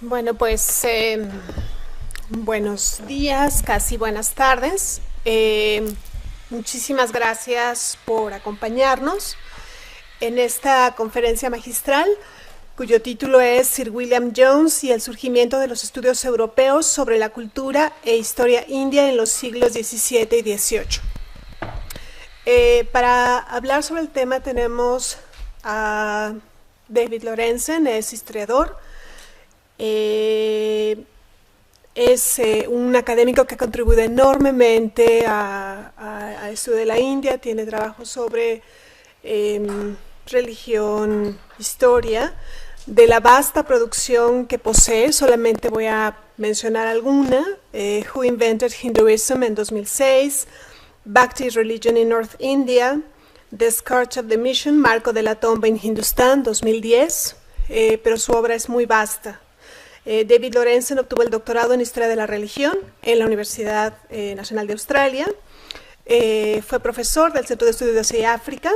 Bueno, pues buenos días, casi buenas tardes. Muchísimas gracias por acompañarnos en esta conferencia magistral, cuyo título es Sir William Jones y el surgimiento de los estudios europeos sobre la cultura e historia india en los siglos XVII y XVIII. Para hablar sobre el tema tenemos a David Lorenzen, es historiador. Es un académico que ha contribuido enormemente al estudio de la India, tiene trabajos sobre religión, historia. De la vasta producción que posee, solamente voy a mencionar alguna: Who Invented Hinduism en 2006, Bhakti Religion in North India, The Scourge of the Mission, Marco de la Tomba en Hindustán, 2010, pero su obra es muy vasta. David Lorenzen obtuvo el doctorado en Historia de la Religión en la Universidad Nacional de Australia. Fue profesor del Centro de Estudios de Asia y África,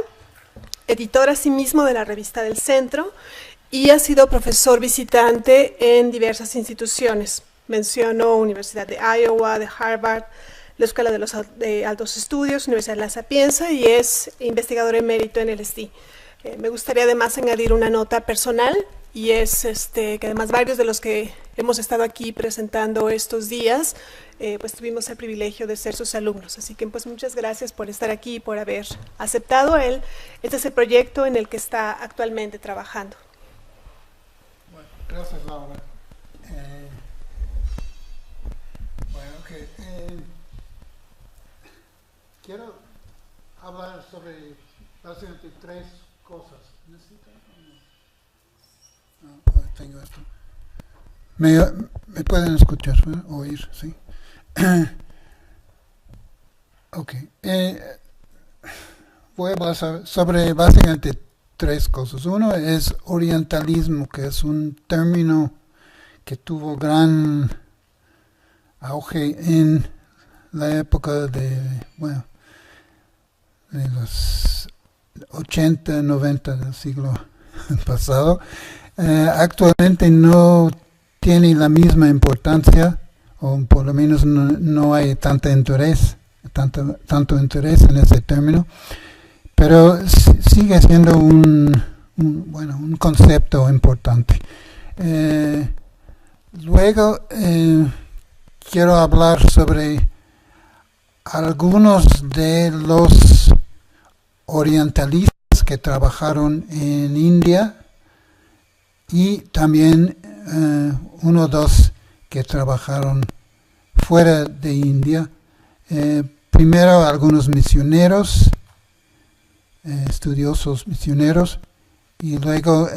editor asimismo de la revista del Centro, y ha sido profesor visitante en diversas instituciones. Menciono Universidad de Iowa, de Harvard, la Escuela de los Altos Estudios, Universidad de La Sapienza, y es investigador emérito en el STI. Me gustaría además añadir una nota personal, y es que además varios de los que hemos estado aquí presentando estos días, pues tuvimos el privilegio de ser sus alumnos. Así que pues muchas gracias por estar aquí y por haber aceptado él. Este es el proyecto en el que está actualmente trabajando. Bueno, gracias, Laura. Quiero hablar sobre básicamente tres cosas. Tengo esto. ¿Me pueden escuchar, oír? Sí. Ok. Voy a hablar sobre básicamente tres cosas. Uno es orientalismo, que es un término que tuvo gran auge en la época de los 80, 90 del siglo pasado. Actualmente no tiene la misma importancia, o por lo menos no hay tanto interés en ese término, pero sigue siendo un concepto importante. Luego quiero hablar sobre algunos de los orientalistas que trabajaron en India, y también uno o dos que trabajaron fuera de India. Primero algunos misioneros, estudiosos misioneros, y luego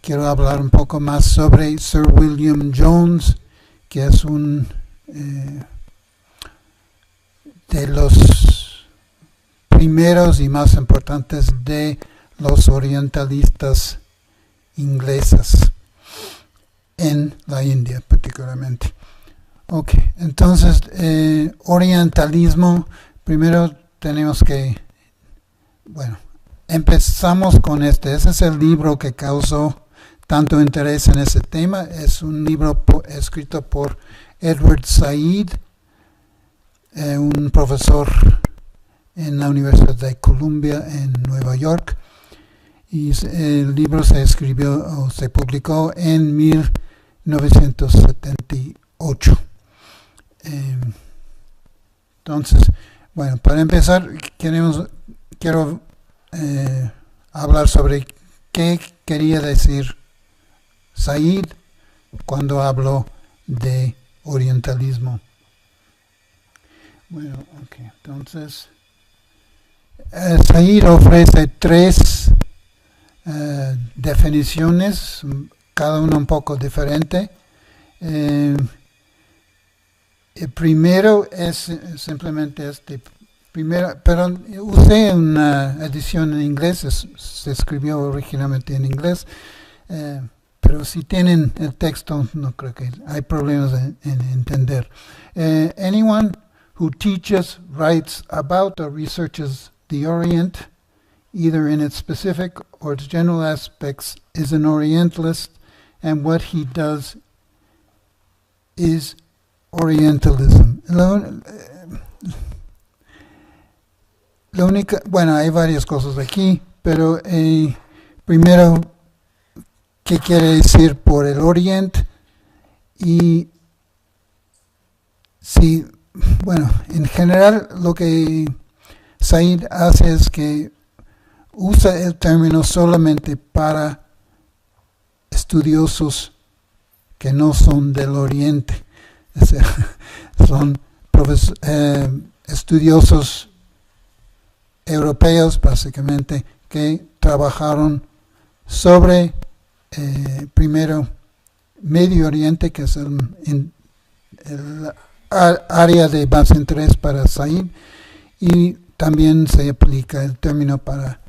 quiero hablar un poco más sobre Sir William Jones, que es un de los primeros y más importantes de los orientalistas inglesas en la India particularmente. Ok, entonces orientalismo, primero tenemos que, empezamos con ese es el libro que causó tanto interés en ese tema. Es un libro escrito por Edward Said, un profesor en la Universidad de Columbia en Nueva York. Y el libro se escribió o se publicó en 1978. Entonces, para empezar, quiero hablar sobre qué quería decir Said cuando habló de orientalismo. Entonces, Said ofrece tres definiciones, cada una un poco diferente. El primero es simplemente pero usé una edición en inglés, se escribió originalmente en inglés, pero si tienen el texto no creo que hay problemas en entender. Anyone who teaches, writes about, or researches the Orient, either in its specific or its general aspects, is an Orientalist and what he does is Orientalism. La única, bueno, hay varias cosas aquí, pero primero, ¿qué quiere decir por el Oriente? Y sí, bueno, en general lo que Said hace es que usa el término solamente para estudiosos que no son del Oriente, o sea, son estudiosos europeos básicamente que trabajaron sobre primero Medio Oriente, que es el área de más interés para Said, y también se aplica el término para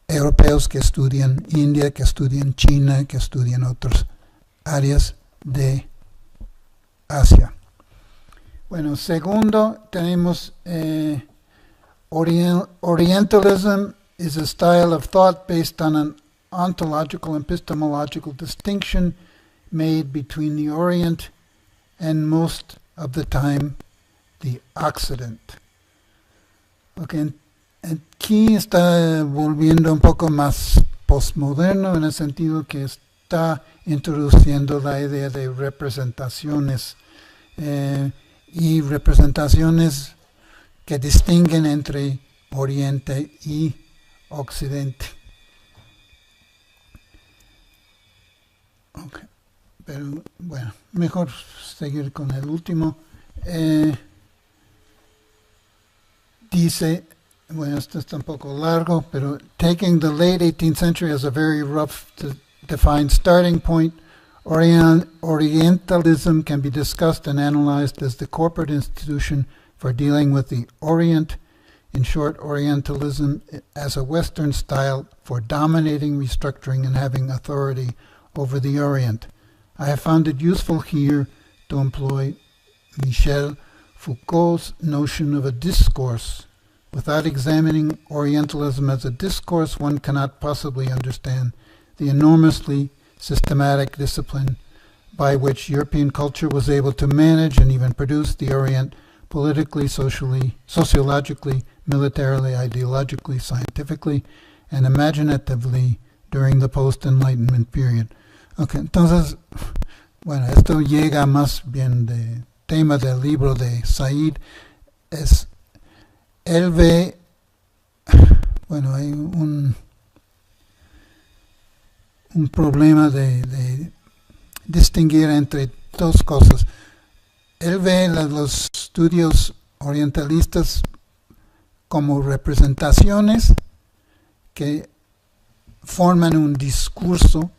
europeos que estudian India, que estudian China, que estudian otras áreas de Asia. Bueno, segundo, tenemos Orientalism is a style of thought based on an ontological and epistemological distinction made between the Orient and most of the time the Occident. Okay, aquí está volviendo un poco más postmoderno en el sentido que está introduciendo la idea de representaciones y representaciones que distinguen entre Oriente y Occidente. Okay. Pero bueno, mejor seguir con el último. Dice, bueno, esto está un poco largo, pero taking the late 18th century as a very rough defined starting point, Orientalism can be discussed and analyzed as the corporate institution for dealing with the Orient. In short, Orientalism as a Western style for dominating, restructuring, and having authority over the Orient. I have found it useful here to employ Michel Foucault's notion of a discourse. Without examining Orientalism as a discourse, one cannot possibly understand the enormously systematic discipline by which European culture was able to manage and even produce the Orient politically, socially, sociologically, militarily, ideologically, scientifically, and imaginatively during the post-Enlightenment period. Okay, entonces, bueno, esto llega más bien de tema del libro de Said. Él ve, bueno, hay un problema de distinguir entre dos cosas. Él ve los estudios orientalistas como representaciones que forman un discurso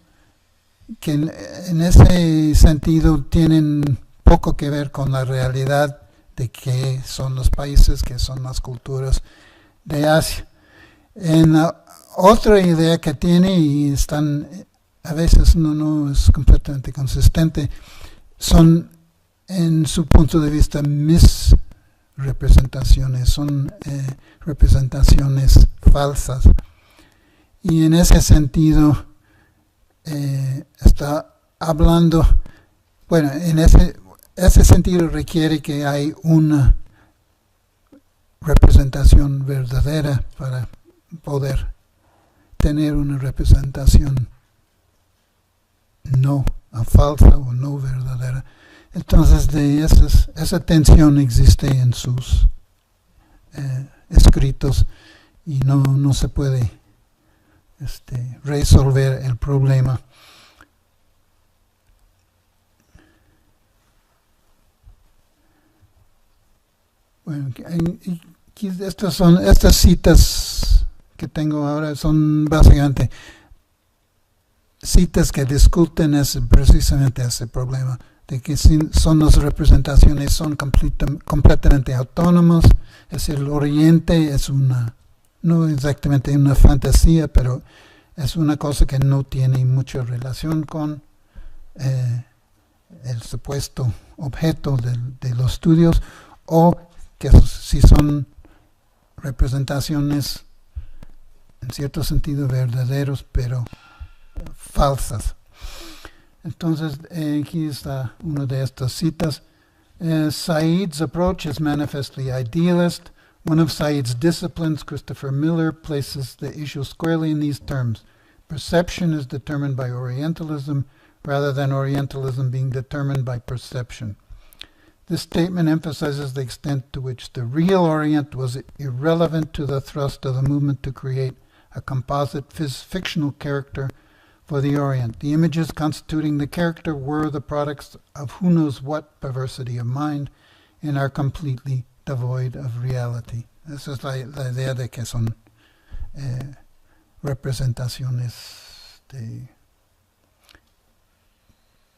que en ese sentido tienen poco que ver con la realidad de qué son los países, qué son las culturas de Asia. En otra idea que tiene, y están a veces no es completamente consistente, son en su punto de vista misrepresentaciones, son representaciones falsas. Y en ese sentido está hablando, bueno, en ese sentido requiere que hay una representación verdadera para poder tener una representación no falsa o no verdadera. Entonces esa tensión existe en sus escritos y no se puede resolver el problema. Bueno, estas citas que tengo ahora son básicamente citas que discuten precisamente ese problema de que son las representaciones son completamente autónomas. Es decir, el Oriente es no exactamente una fantasía, pero es una cosa que no tiene mucha relación con el supuesto objeto de los estudios, o que si son representaciones en cierto sentido verdaderos, pero falsas. Entonces, aquí está una de estas citas. Said's approach is manifestly idealist. One of Said's disciplines, Christopher Miller, places the issue squarely in these terms. Perception is determined by Orientalism, rather than Orientalism being determined by perception. This statement emphasizes the extent to which the real Orient was irrelevant to the thrust of the movement to create a composite fictional character for the Orient. The images constituting the character were the products of who knows what perversity of mind and are completely devoid of reality. Esa es la idea de que son representaciones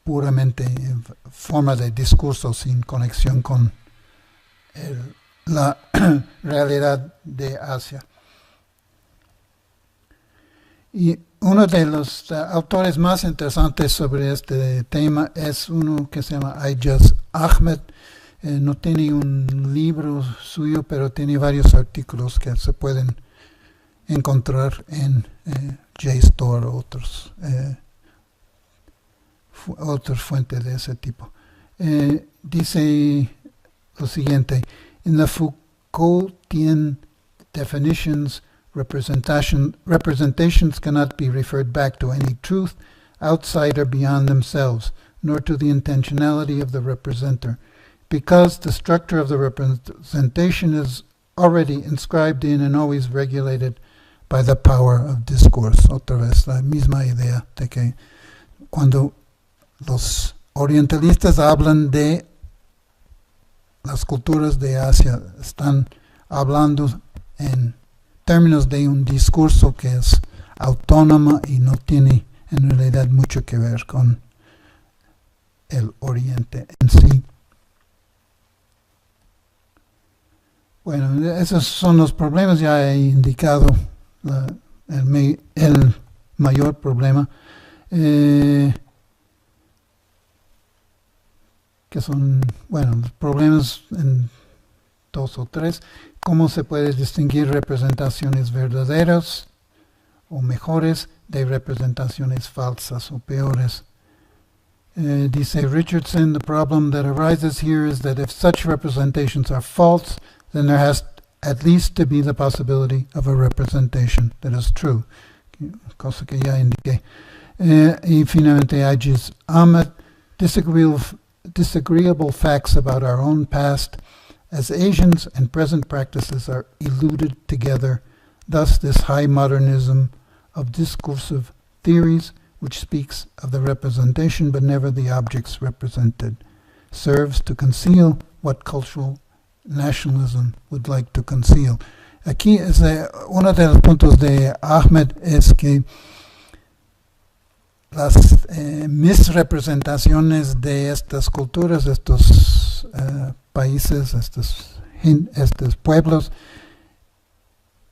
puramente en forma de discurso sin conexión con la realidad de Asia. Y uno de los autores más interesantes sobre este tema es uno que se llama Aijaz Ahmed. No tiene un libro suyo, pero tiene varios artículos que se pueden encontrar en JSTOR o otras fuentes de ese tipo. Dice lo siguiente: in the Foucaultian definitions, representations cannot be referred back to any truth outside or beyond themselves, nor to the intentionality of the representer, because the structure of the representation is already inscribed in and always regulated by the power of discourse. Otra vez la misma idea de que cuando los orientalistas hablan de las culturas de Asia, están hablando en términos de un discurso que es autónomo y no tiene en realidad mucho que ver con el Oriente en sí. Bueno, esos son los problemas. Ya he indicado el mayor problema, que son, bueno, los problemas en 2 o 3. ¿Cómo se puede distinguir representaciones verdaderas o mejores de representaciones falsas o peores? Dice Richardson, the problem that arises here is that if such representations are false, then there has at least to be the possibility of a representation that is true. Cosa que ya indiqué. Y finalmente, Aijaz Ahmed, disagreeable facts about our own past as Asians and present practices are eluded together. Thus, this high modernism of discursive theories, which speaks of the representation but never the objects represented, serves to conceal what cultural nationalism would like to conceal. Aquí es uno de los puntos de Ahmed es que las misrepresentaciones de estas culturas, de estos países, estos pueblos,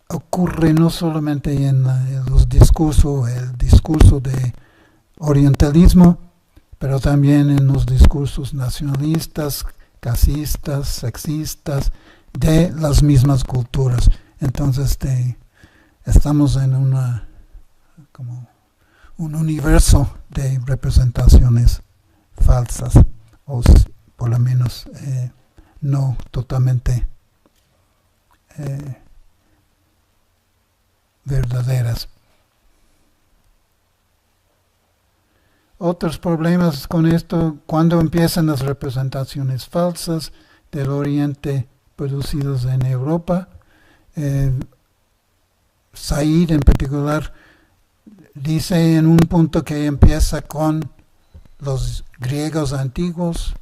ocurre no solamente en el discurso de orientalismo, pero también en los discursos nacionalistas, clasistas, sexistas de las mismas culturas. Entonces estamos en como un universo de representaciones falsas, o por lo menos no totalmente verdaderas. Otros problemas con esto, cuando empiezan las representaciones falsas del Oriente producidos en Europa. Said en particular dice en un punto que empieza con los griegos antiguos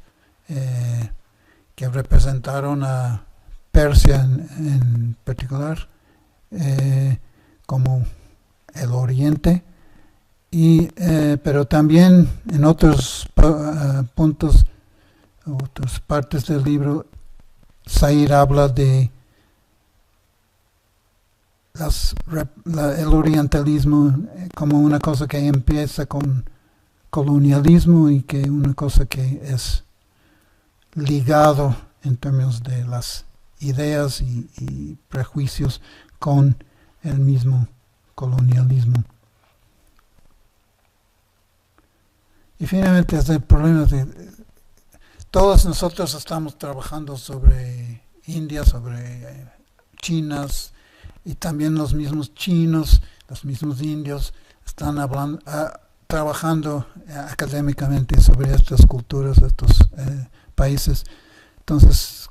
que representaron a Persia en particular como el Oriente, pero también en otros puntos, otras partes del libro, Said habla de el orientalismo como una cosa que empieza con colonialismo y que una cosa que es ligado en términos de las ideas y prejuicios con el mismo colonialismo. Y finalmente es el problema de todos nosotros estamos trabajando sobre India, sobre chinas, y también los mismos chinos, los mismos indios están hablando, trabajando académicamente sobre estas culturas, estos países. Entonces,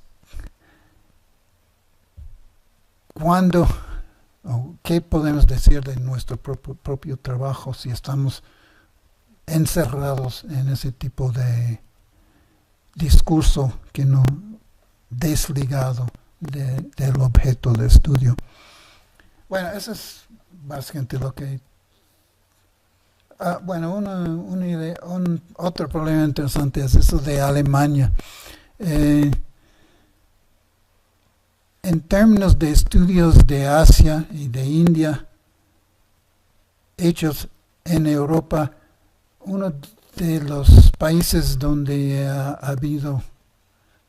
¿cuándo o qué podemos decir de nuestro propio trabajo si estamos encerrados en ese tipo de discurso que no desligado del objeto de estudio? Bueno, eso es básicamente lo que... bueno, una idea, otro problema interesante es eso de Alemania. En términos de estudios de Asia y de India hechos en Europa, uno de los países donde ha habido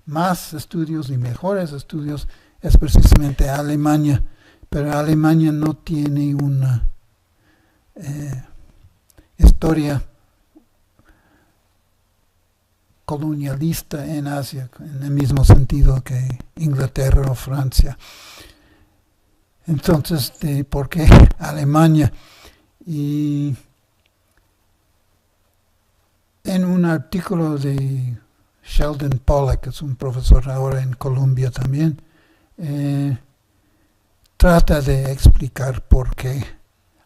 más estudios y mejores estudios es precisamente Alemania, pero Alemania no tiene una historia colonialista en Asia, en el mismo sentido que Inglaterra o Francia. Entonces, ¿por qué Alemania? Y en un artículo de Sheldon Pollack, que es un profesor ahora en Columbia también, trata de explicar por qué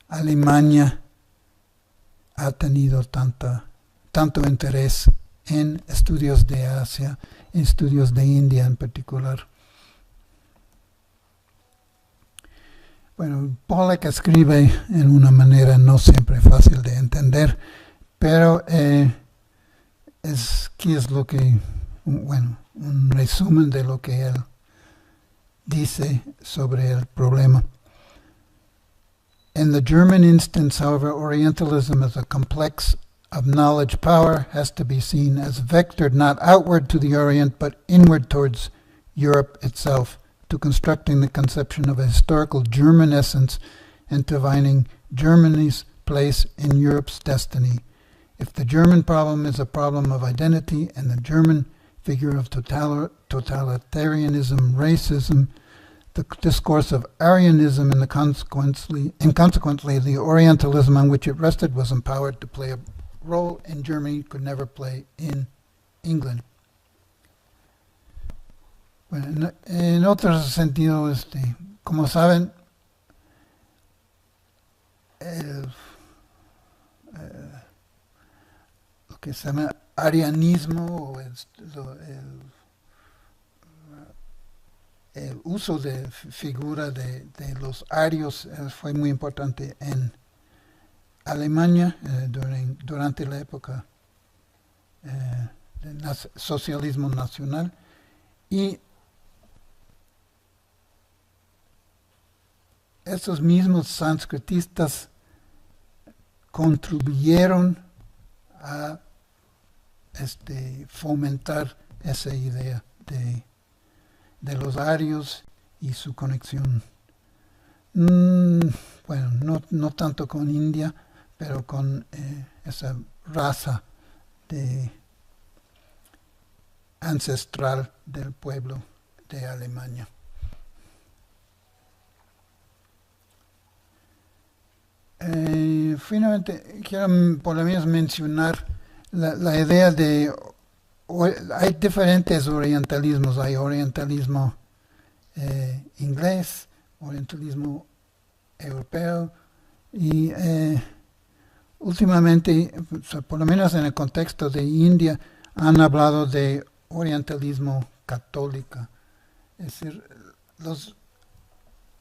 Alemania ha tenido tanto interés en estudios de Asia, en estudios de India en particular. Bueno, Pollack escribe en una manera no siempre fácil de entender, pero ¿qué es lo que, bueno, un resumen de lo que él dice sobre el problema? In the German instance, however, Orientalism as a complex of knowledge power has to be seen as vectored not outward to the Orient, but inward towards Europe itself, to constructing the conception of a historical German essence and divining Germany's place in Europe's destiny. If the German problem is a problem of identity and the German figure of totalitarianism, racism, the discourse of Aryanism and consequently the Orientalism on which it rested was empowered to play a role in Germany could never play in England. Bueno, en otro sentido, como saben, lo que se llama arianismo o el uso de figura de los arios fue muy importante en Alemania durante la época del socialismo nacional, y esos mismos sanscritistas contribuyeron a fomentar esa idea de los arios y su conexión, bueno, no tanto con India, pero con esa raza ancestral del pueblo de Alemania. Finalmente, quiero por lo menos mencionar la idea de... Hay diferentes orientalismos. Hay orientalismo inglés, orientalismo europeo, y últimamente, por lo menos en el contexto de India, han hablado de orientalismo católico. Es decir, los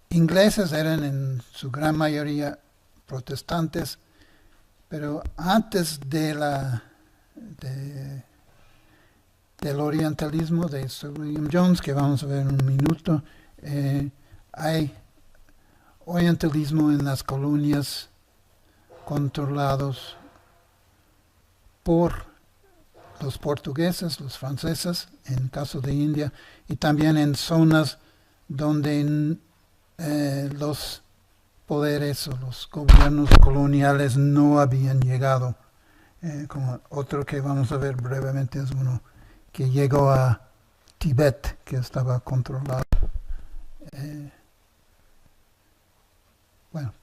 ingleses eran en su gran mayoría protestantes, pero antes del orientalismo de Sir William Jones, que vamos a ver en un minuto, hay orientalismo en las colonias controlados por los portugueses, los franceses, en el caso de India, y también en zonas donde los poderes o los gobiernos coloniales no habían llegado. Como otro que vamos a ver brevemente es uno que llegó a Tibet, que estaba controlado, bueno,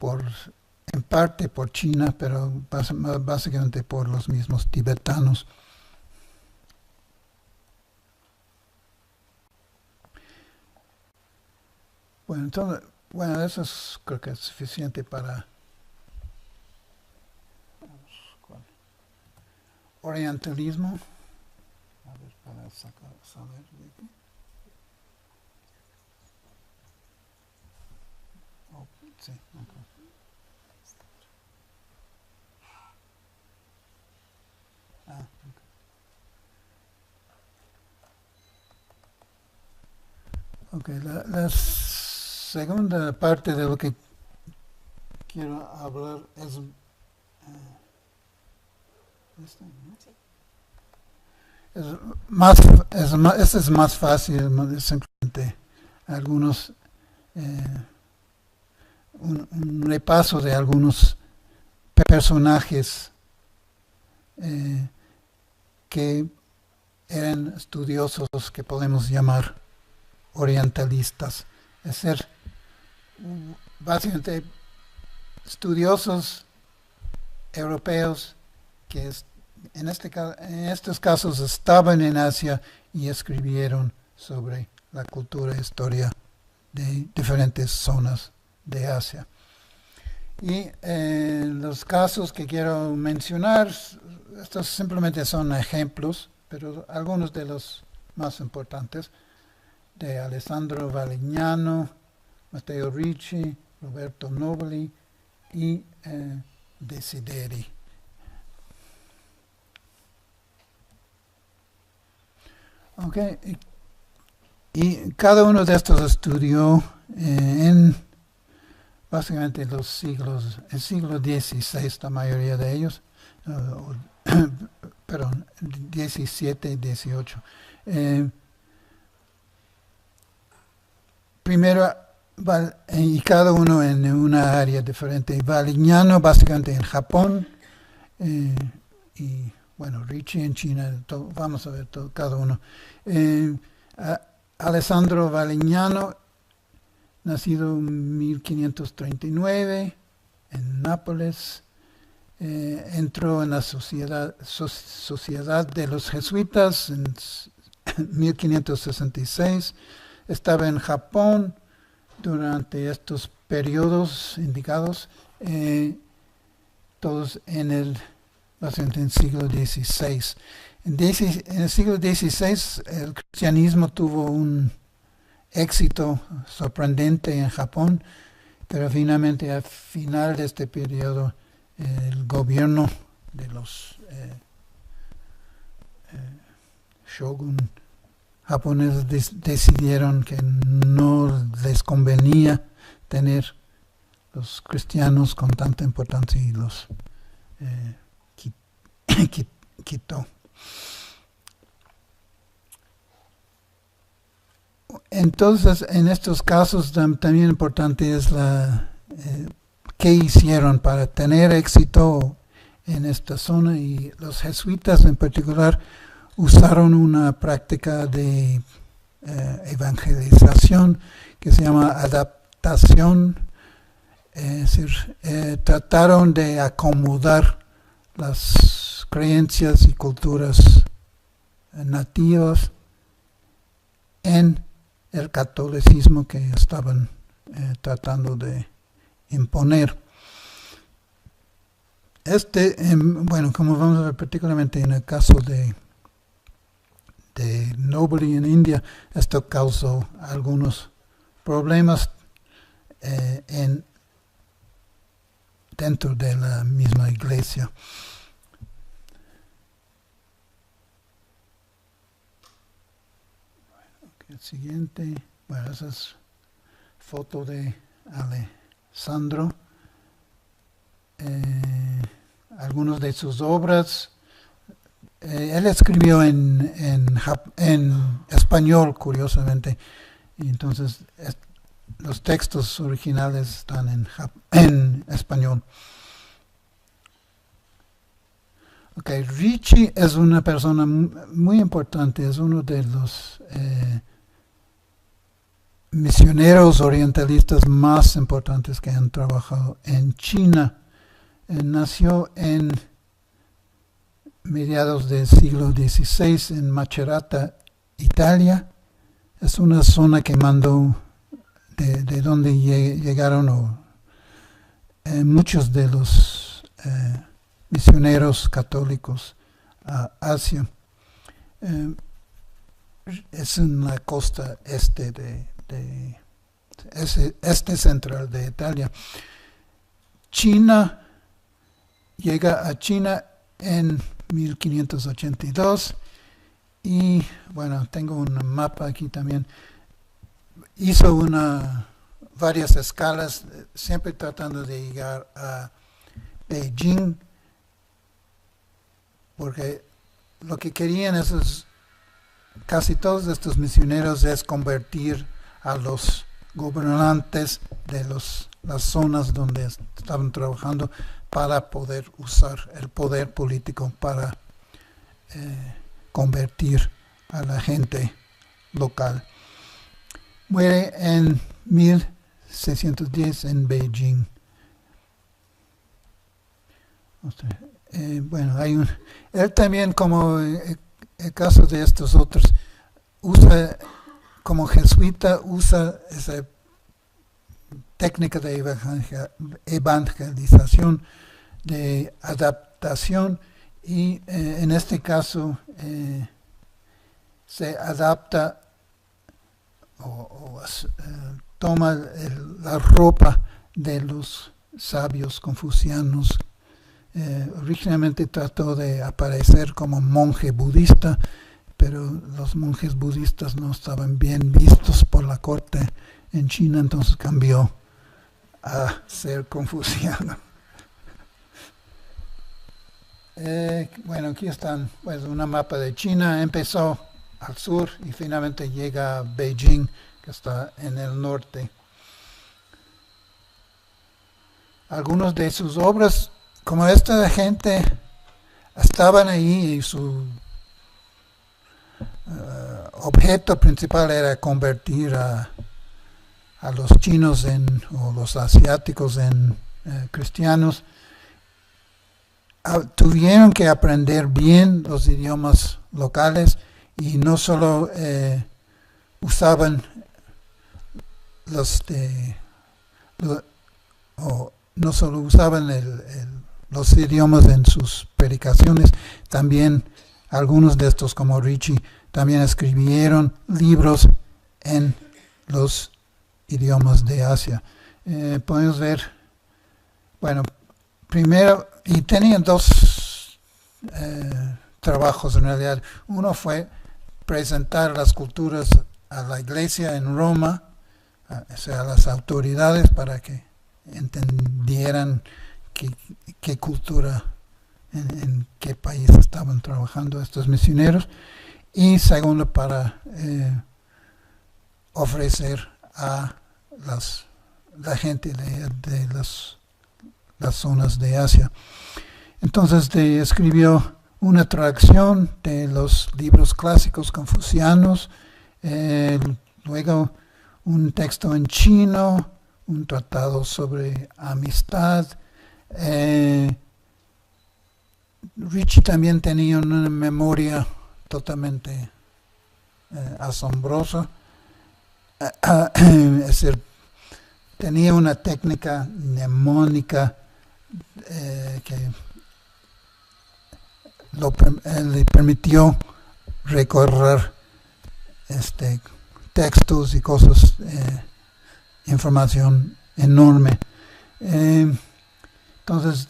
en parte por China, pero básicamente por los mismos tibetanos. Bueno, entonces, eso creo que es suficiente para orientalismo. A ver, para saber de qué. Oh, sí, okay. Okay, la segunda parte de lo que quiero hablar es este es más fácil, simplemente algunos un repaso de algunos personajes que eran estudiosos que podemos llamar orientalistas, es decir, básicamente estudiosos europeos que en estos casos estaban en Asia y escribieron sobre la cultura e historia de diferentes zonas de Asia. Y los casos que quiero mencionar, estos simplemente son ejemplos, pero algunos de los más importantes, de Alessandro Valignano, Matteo Ricci, Roberto Nobili y Desideri. Okay. Y cada uno de estos estudió en básicamente el siglo XVI, la mayoría de ellos, perdón, 17 y 18. Primero, y cada uno en una área diferente. Valignano básicamente en Japón, y bueno, Ricci en China, vamos a ver cada uno. Alessandro Valignano, nacido en 1539 en Nápoles, entró en la sociedad de los jesuitas en 1566, estaba en Japón durante estos periodos indicados, todos básicamente en el siglo XVI. En el siglo XVI el cristianismo tuvo un éxito sorprendente en Japón, pero finalmente al final de este periodo el gobierno de los shogun japoneses decidieron que no les convenía tener los cristianos con tanta importancia y los quitó. Entonces, en estos casos también importante es qué hicieron para tener éxito en esta zona, y los jesuitas en particular usaron una práctica de evangelización que se llama adaptación, es decir, trataron de acomodar las creencias y culturas nativas en el catolicismo que estaban tratando de imponer. Bueno, como vamos a ver particularmente en el caso de Nobili en India, esto causó algunos problemas dentro de la misma iglesia. El siguiente, bueno, esa es foto de Alessandro. Algunas de sus obras. Él escribió en español, curiosamente, y entonces los textos originales están en español. Okay, Ricci es una persona muy importante, es uno de los misioneros orientalistas más importantes que han trabajado en China. Nació en mediados del siglo XVI en Macerata, Italia. Es una zona que mandó de donde llegaron muchos de los misioneros católicos a Asia. Es en la costa este este central de Italia. Llega a China en 1582 y bueno, tengo un mapa aquí también. Hizo varias escalas, siempre tratando de llegar a Beijing, porque lo que querían casi todos estos misioneros es convertir a los gobernantes de las zonas donde estaban trabajando para poder usar el poder político para convertir a la gente local. Muere en 1610 en Beijing. Bueno, él también, como el caso de estos otros, como jesuita, usa esa técnica de evangelización, de adaptación, y en este caso se adapta toma la ropa de los sabios confucianos. Originalmente trató de aparecer como monje budista, pero los monjes budistas no estaban bien vistos por la corte en China, entonces cambió a ser confuciano. Bueno, aquí están pues una mapa de China. Empezó al sur y finalmente llega a Beijing, que está en el norte. Algunas de sus obras, como esta gente estaban ahí y su objeto principal era convertir a los chinos o los asiáticos en cristianos, tuvieron que aprender bien los idiomas locales y no solo usaban no solo usaban los idiomas en sus predicaciones, también algunos de estos, como Ricci, también escribieron libros en los idiomas de Asia. Podemos ver, bueno, primero, y tenían dos trabajos en realidad. Uno fue presentar las culturas a la iglesia en Roma, o sea, a las autoridades, para que entendieran qué cultura, en qué país estaban trabajando estos misioneros. Y segundo, para ofrecer a la gente de las zonas de Asia. Entonces escribió una traducción de los libros clásicos confucianos, luego un texto en chino, un tratado sobre amistad. Ricci también tenía una memoria totalmente asombrosa. Es decir, tenía una técnica mnemónica que le permitió recorrer textos y cosas, información enorme. Entonces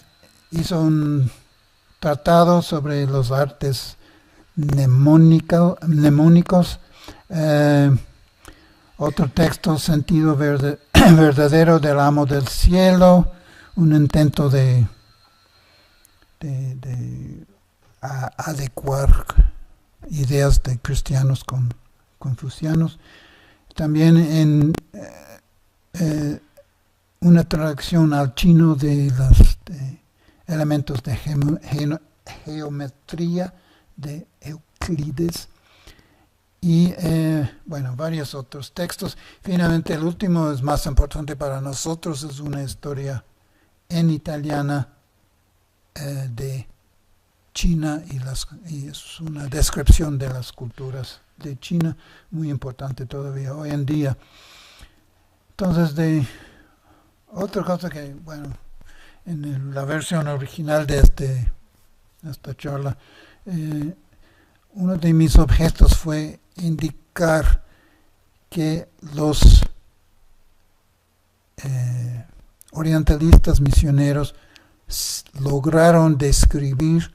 hizo un tratado sobre los artes mnemónicos, otro texto, Sentido verdadero del amo del cielo, un intento de adecuar ideas de cristianos con confucianos. También en una traducción al chino de los elementos de geometría de Euclides y varios otros textos. Finalmente el último es más importante para nosotros, es una historia en italiana de China y es una descripción de las culturas de China, muy importante todavía hoy en día. Entonces, otra cosa que, en la versión original de esta charla, uno de mis objetos fue indicar que los orientalistas misioneros lograron describir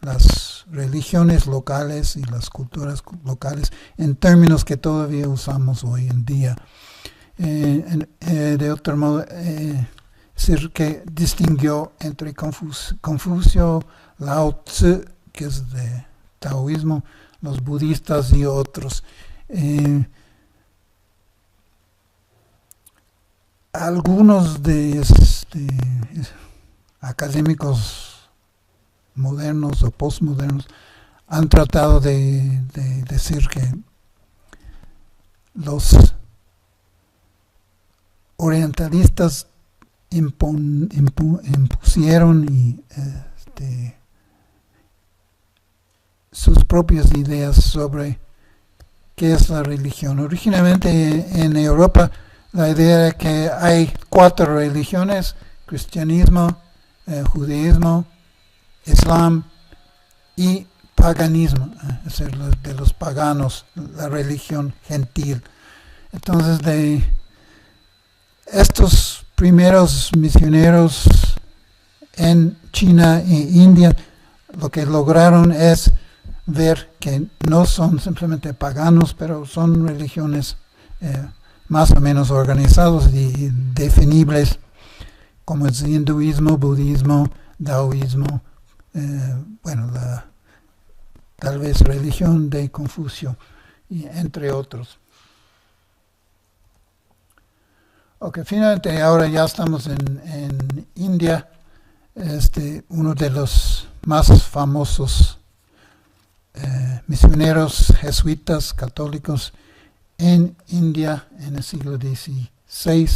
las religiones locales y las culturas locales en términos que todavía usamos hoy en día. De otro modo, decir que distinguió entre Confucio, Lao Tzu, que es de taoísmo, los budistas y otros. Algunos de académicos modernos o postmodernos han tratado de decir que los orientalistas impusieron sus propias ideas sobre qué es la religión. Originalmente en Europa la idea era que hay 4 religiones: cristianismo, judaísmo, islam y paganismo, es decir, de los paganos, la religión gentil. Entonces, de estos primeros misioneros en China e India, lo que lograron es ver que no son simplemente paganos, pero son religiones más o menos organizados y definibles, como es hinduismo, budismo, taoísmo, tal vez religión de Confucio, y entre otros. Ok, finalmente ahora ya estamos en India. Uno de los más famosos misioneros jesuitas católicos en India en el siglo XVI,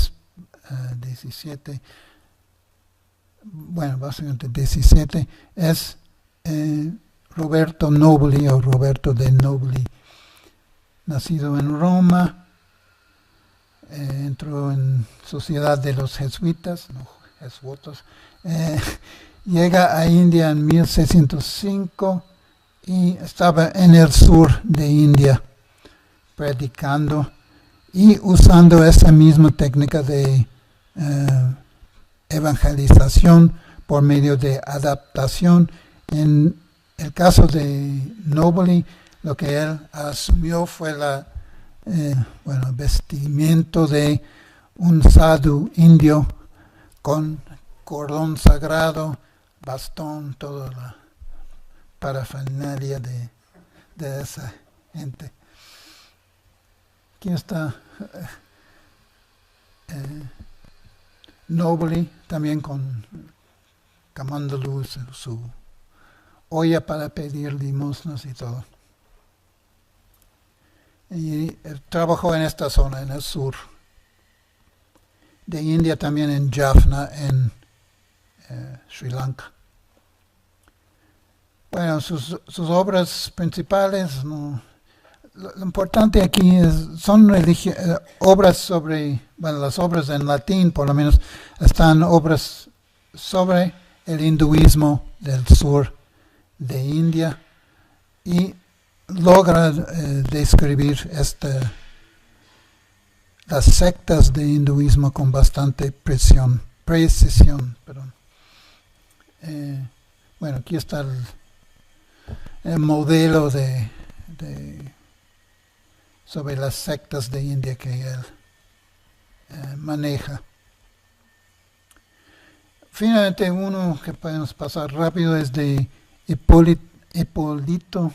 XVII, básicamente XVII, es Roberto Nobili o Roberto de Nobili, nacido en Roma. Entró en sociedad de los jesuitas, llega a India en 1605 y estaba en el sur de India predicando y usando esa misma técnica de evangelización por medio de adaptación. En el caso de Nobili, lo que él asumió fue vestimiento de un sadhu indio con cordón sagrado, bastón, toda la parafernalia de esa gente. Aquí está Nobili, también con Kamandalú, su olla para pedir limosnas y todo. Y trabajó en esta zona, en el sur de India, también en Jaffna, en Sri Lanka. Sus obras principales, lo importante aquí son obras sobre, las obras en latín por lo menos, están obras sobre el hinduismo del sur de India y logra describir las sectas de hinduismo con bastante precisión. Aquí está el modelo sobre las sectas de India que él maneja. Finalmente, uno que podemos pasar rápido es de Hipólito,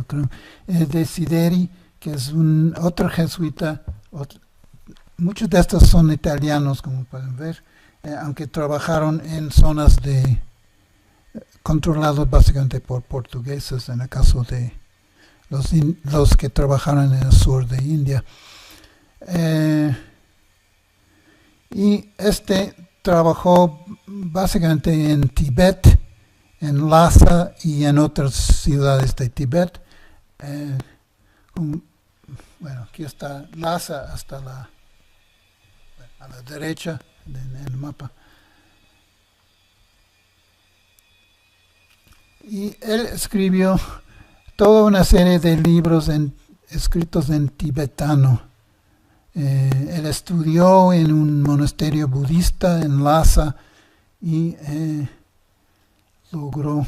creo, Desideri, que es otro jesuita. Muchos de estos son italianos, como pueden ver, aunque trabajaron en zonas controlados básicamente por portugueses en el caso de los que trabajaron en el sur de India. Y trabajó básicamente en Tibet, en Lhasa y en otras ciudades de Tibet. Bueno, aquí está Lhasa hasta a la derecha en el mapa. Y él escribió toda una serie de libros escritos en tibetano. Él estudió en un monasterio budista en Lhasa y logró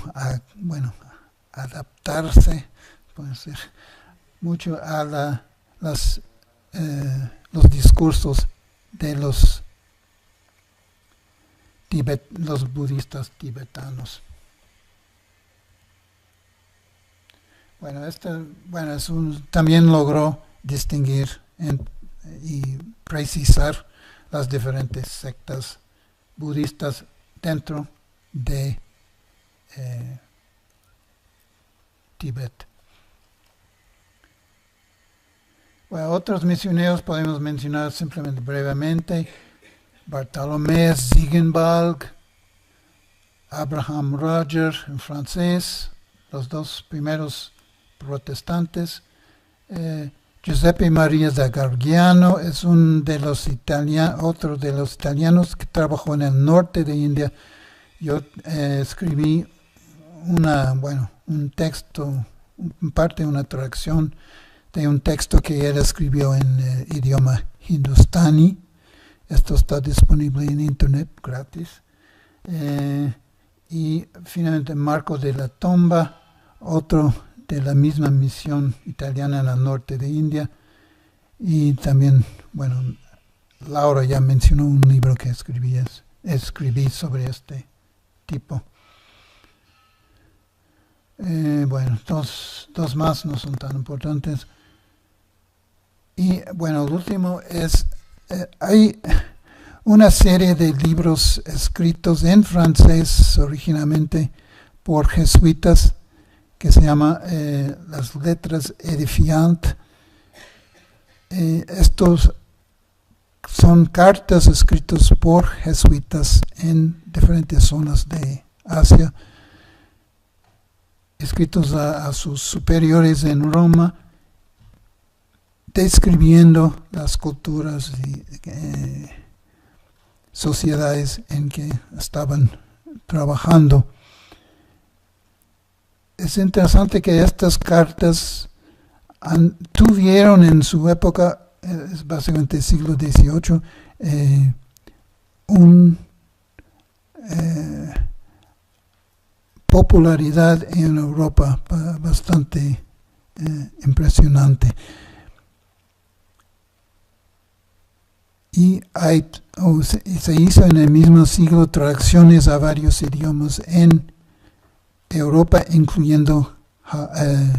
adaptarse, puede ser, mucho a los discursos de los budistas tibetanos. También logró distinguir y precisar las diferentes sectas budistas dentro de Tíbet. Bueno, otros misioneros podemos mencionar simplemente brevemente: Bartolomé Ziegenbalg, Abraham Roger en francés, los dos primeros protestantes. Giuseppe Maria da Gargiano es otro de los italianos que trabajó en el norte de India. Yo escribí un texto, una traducción de un texto que él escribió en idioma hindustani. Esto está disponible en internet gratis. Y finalmente Marco de la Tomba, otro de la misma misión italiana en el norte de India. Y también, Laura ya mencionó un libro que escribí sobre este tipo. Dos más no son tan importantes. Y el último es, hay una serie de libros escritos en francés originalmente por jesuitas que se llama Las Lettres Edifiantes. Estos son cartas escritas por jesuitas en diferentes zonas de Asia, escritos a sus superiores en Roma, describiendo las culturas y sociedades en que estaban trabajando. Es interesante que estas cartas tuvieron en su época, es básicamente el siglo XVIII, popularidad en Europa bastante impresionante. Y se hizo en el mismo siglo traducciones a varios idiomas en Europa, incluyendo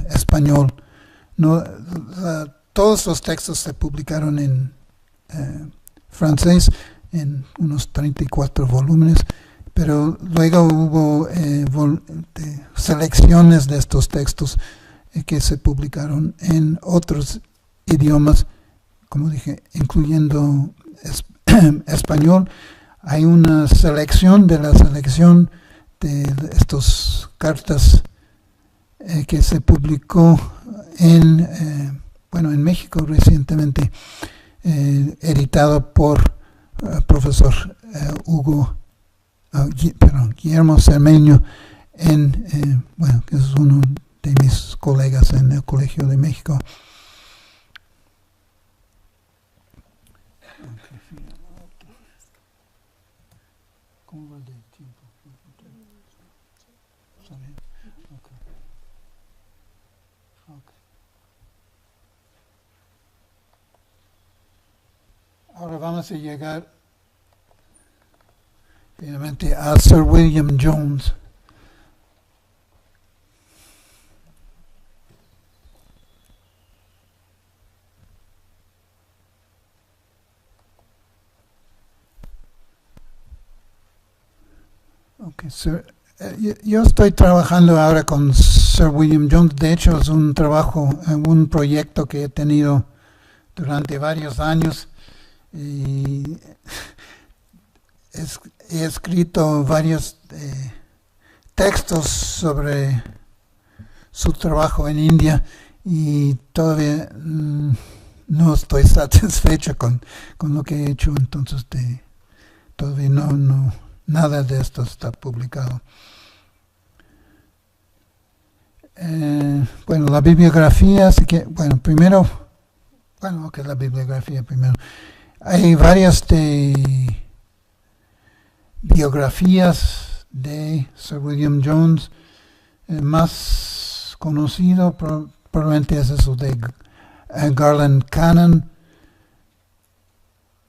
español. Todos los textos se publicaron en francés en unos 34 volúmenes, pero luego hubo selecciones de estos textos que se publicaron en otros idiomas, como dije, incluyendo español. Hay una selección de la selección de estas cartas que se publicó en México recientemente, editado por profesor Guillermo Cermeño, que es uno de mis colegas en el Colegio de México. ¿Cómo va de tiempo? ¿Está bien? Okay. Ahora vamos a llegar finalmente a Sir William Jones. Sir Yo estoy trabajando ahora con Sir William Jones. De hecho, es un proyecto que he tenido durante varios años y he escrito varios textos sobre su trabajo en India y todavía no estoy satisfecho con lo que he hecho, entonces todavía nada de esto está publicado. Bueno, la bibliografía, la bibliografía primero. Hay varias biografías de Sir William Jones. El más conocido probablemente es eso de Garland Cannon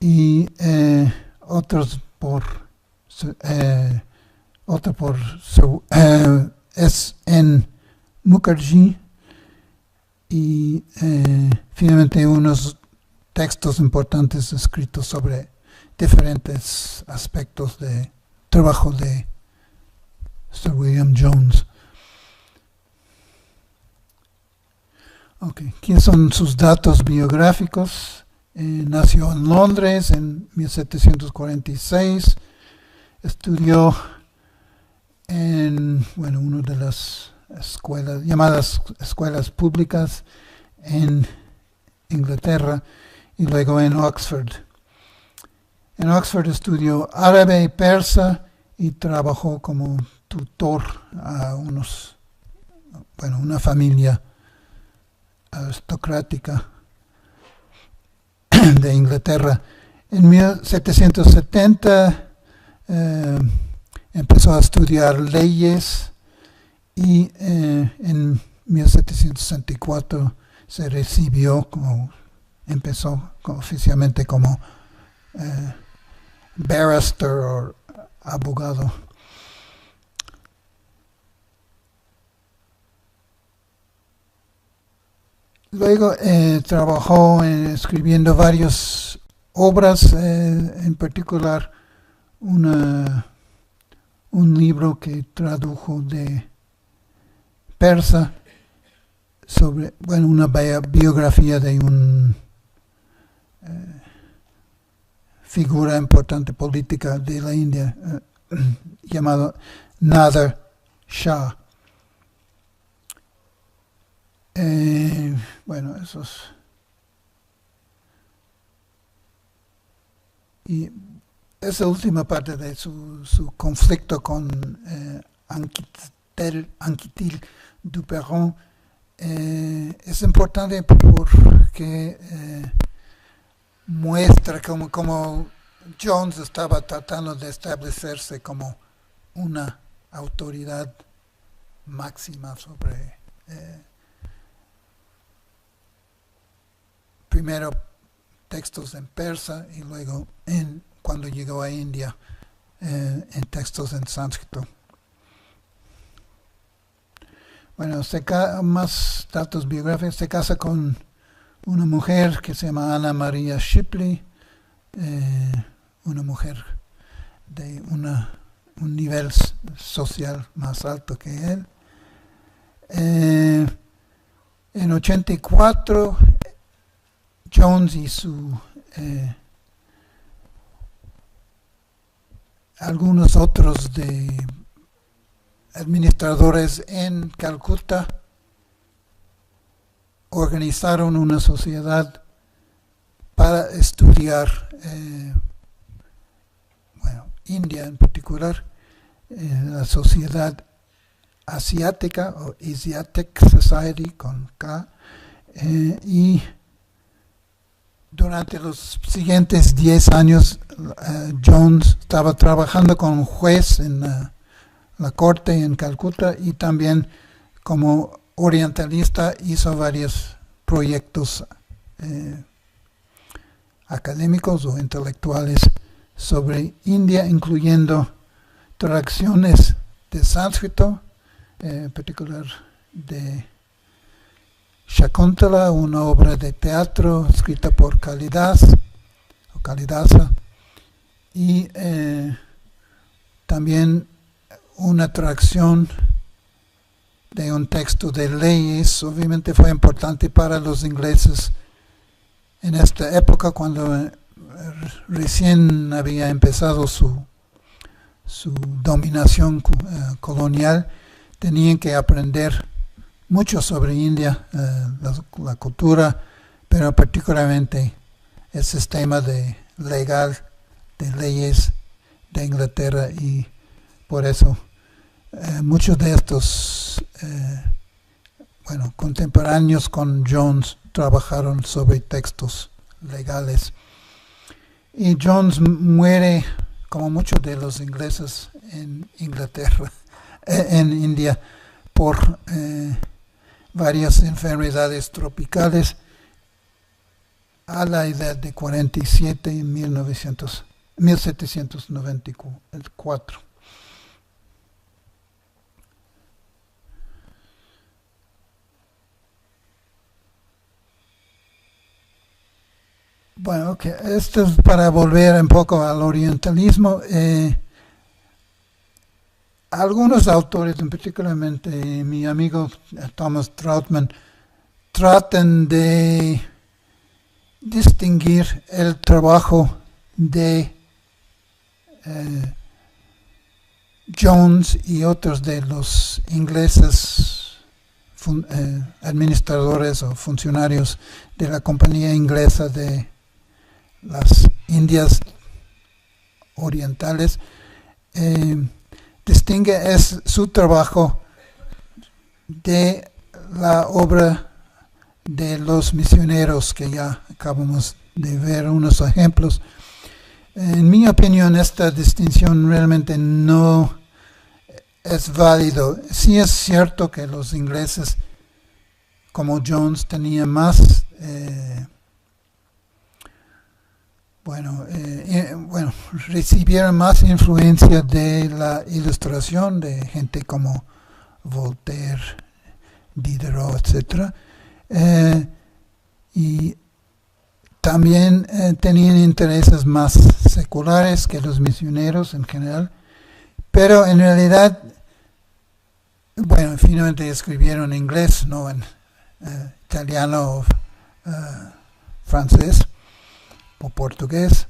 y otro por S.N. Mukherjee y finalmente unos textos importantes escritos sobre diferentes aspectos de trabajo de Sir William Jones. Okay. ¿Quiénes son sus datos biográficos? Nació en Londres en 1746. Estudió en una de las llamadas escuelas públicas en Inglaterra y luego en Oxford. En Oxford estudió árabe y persa y trabajó como tutor a una familia aristocrática de Inglaterra. En 1770 empezó a estudiar leyes y en 1764 se recibió empezó oficialmente como barrister o abogado. Luego trabajó escribiendo varias obras, en particular un libro que tradujo de persa sobre una biografía de una figura importante política de la India llamado Nader Shah. Y esa última parte de su conflicto con Anquetil Duperron es importante porque muestra cómo Jones estaba tratando de establecerse como una autoridad máxima sobre primero textos en persa y luego cuando llegó a India en textos en sánscrito. Bueno, más datos biográficos. Se casa con una mujer que se llama Anna Maria Shipley, una mujer de un nivel social más alto que él. En 84 Jones y algunos otros administradores en Calcuta organizaron una sociedad para estudiar India en particular, la sociedad asiática o Asiatic Society con K, y durante los siguientes 10 años Jones estaba trabajando como juez en la corte en Calcuta y también como orientalista hizo varios proyectos académicos o intelectuales sobre India, incluyendo traducciones de sánscrito, en particular de Shakuntala, una obra de teatro escrita por Kalidasa, y también una traducción de un texto de leyes. Obviamente fue importante para los ingleses en esta época cuando recién había empezado su dominación colonial. Tenían que aprender mucho sobre India, la cultura, pero particularmente el sistema legal de leyes de Inglaterra, y por eso muchos de estos contemporáneos con Jones trabajaron sobre textos legales. Y Jones muere, como muchos de los ingleses en Inglaterra, en India, por varias enfermedades tropicales a la edad de 47 en 1794. Bueno, okay. Esto es para volver un poco al orientalismo. Algunos autores, particularmente mi amigo Thomas Trautmann, tratan de distinguir el trabajo de Jones y otros de los ingleses administradores o funcionarios de la compañía inglesa de las Indias Orientales. Distingue es su trabajo de la obra de los misioneros, que ya acabamos de ver unos ejemplos. En mi opinión, esta distinción realmente no es válido. Sí es cierto que los ingleses, como Jones, tenían más recibieron más influencia de la Ilustración, de gente como Voltaire, Diderot, etc. Y también tenían intereses más seculares que los misioneros en general, pero en realidad, finalmente escribieron en inglés, no en italiano o francés o portugués.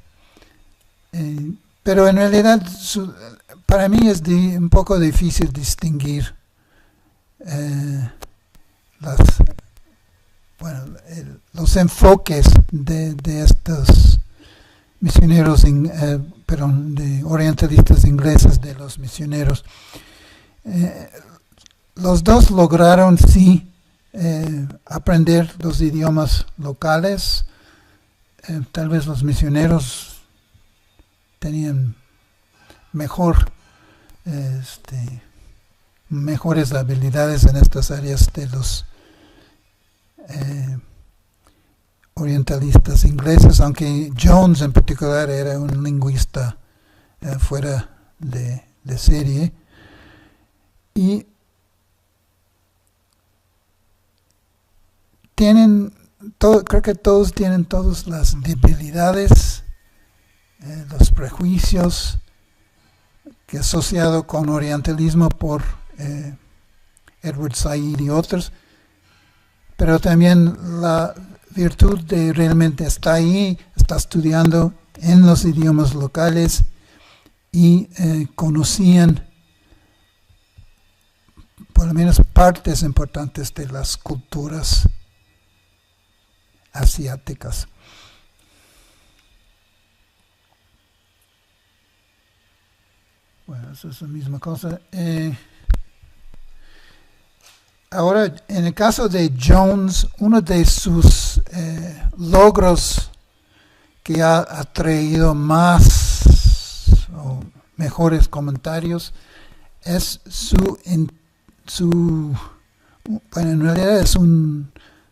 Pero en realidad para mí es un poco difícil distinguir los enfoques de estos misioneros, de orientalistas ingleses, de los misioneros. Los dos lograron sí aprender los idiomas locales. Tal vez los misioneros tenían mejores habilidades en estas áreas de los orientalistas ingleses, aunque Jones en particular era un lingüista fuera de serie. Y creo que todos tienen todas las debilidades, los prejuicios que asociado con orientalismo por Edward Said y otros, pero también la virtud de realmente estar ahí, está estudiando en los idiomas locales y conocían por lo menos partes importantes de las culturas asiáticas. Bueno, eso es la misma cosa. Ahora, en el caso de Jones, uno de sus logros que ha traído más o mejores comentarios es en realidad es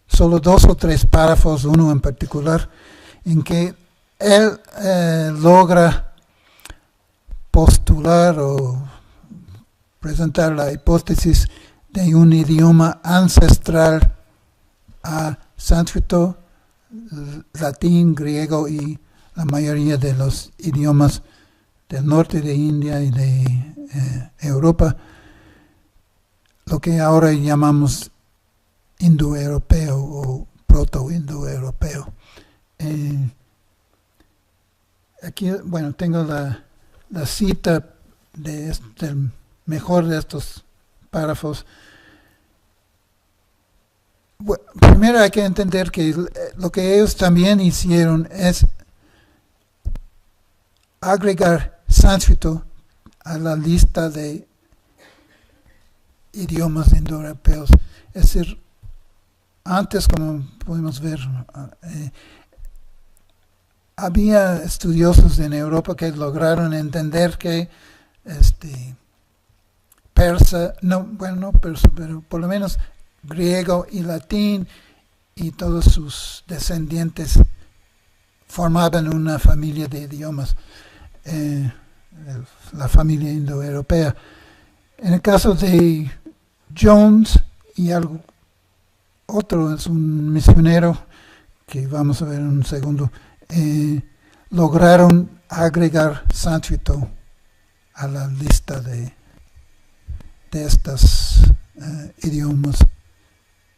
solo 2 o 3 párrafos, uno en particular, en que él logra postular o presentar la hipótesis de un idioma ancestral a sánscrito, latín, griego y la mayoría de los idiomas del norte de India y de Europa, lo que ahora llamamos indoeuropeo o proto-indoeuropeo. Aquí, bueno, tengo la cita del mejor de estos párrafos. Bueno, primero hay que entender que lo que ellos también hicieron es agregar sánscrito a la lista de idiomas indoeuropeos. Es decir, antes, como podemos ver, había estudiosos en Europa que lograron entender que persa, no persa, pero por lo menos griego y latín y todos sus descendientes formaban una familia de idiomas, la familia indoeuropea. En el caso de Jones y otro es un misionero que vamos a ver en un segundo, lograron agregar sánscrito a la lista de estos idiomas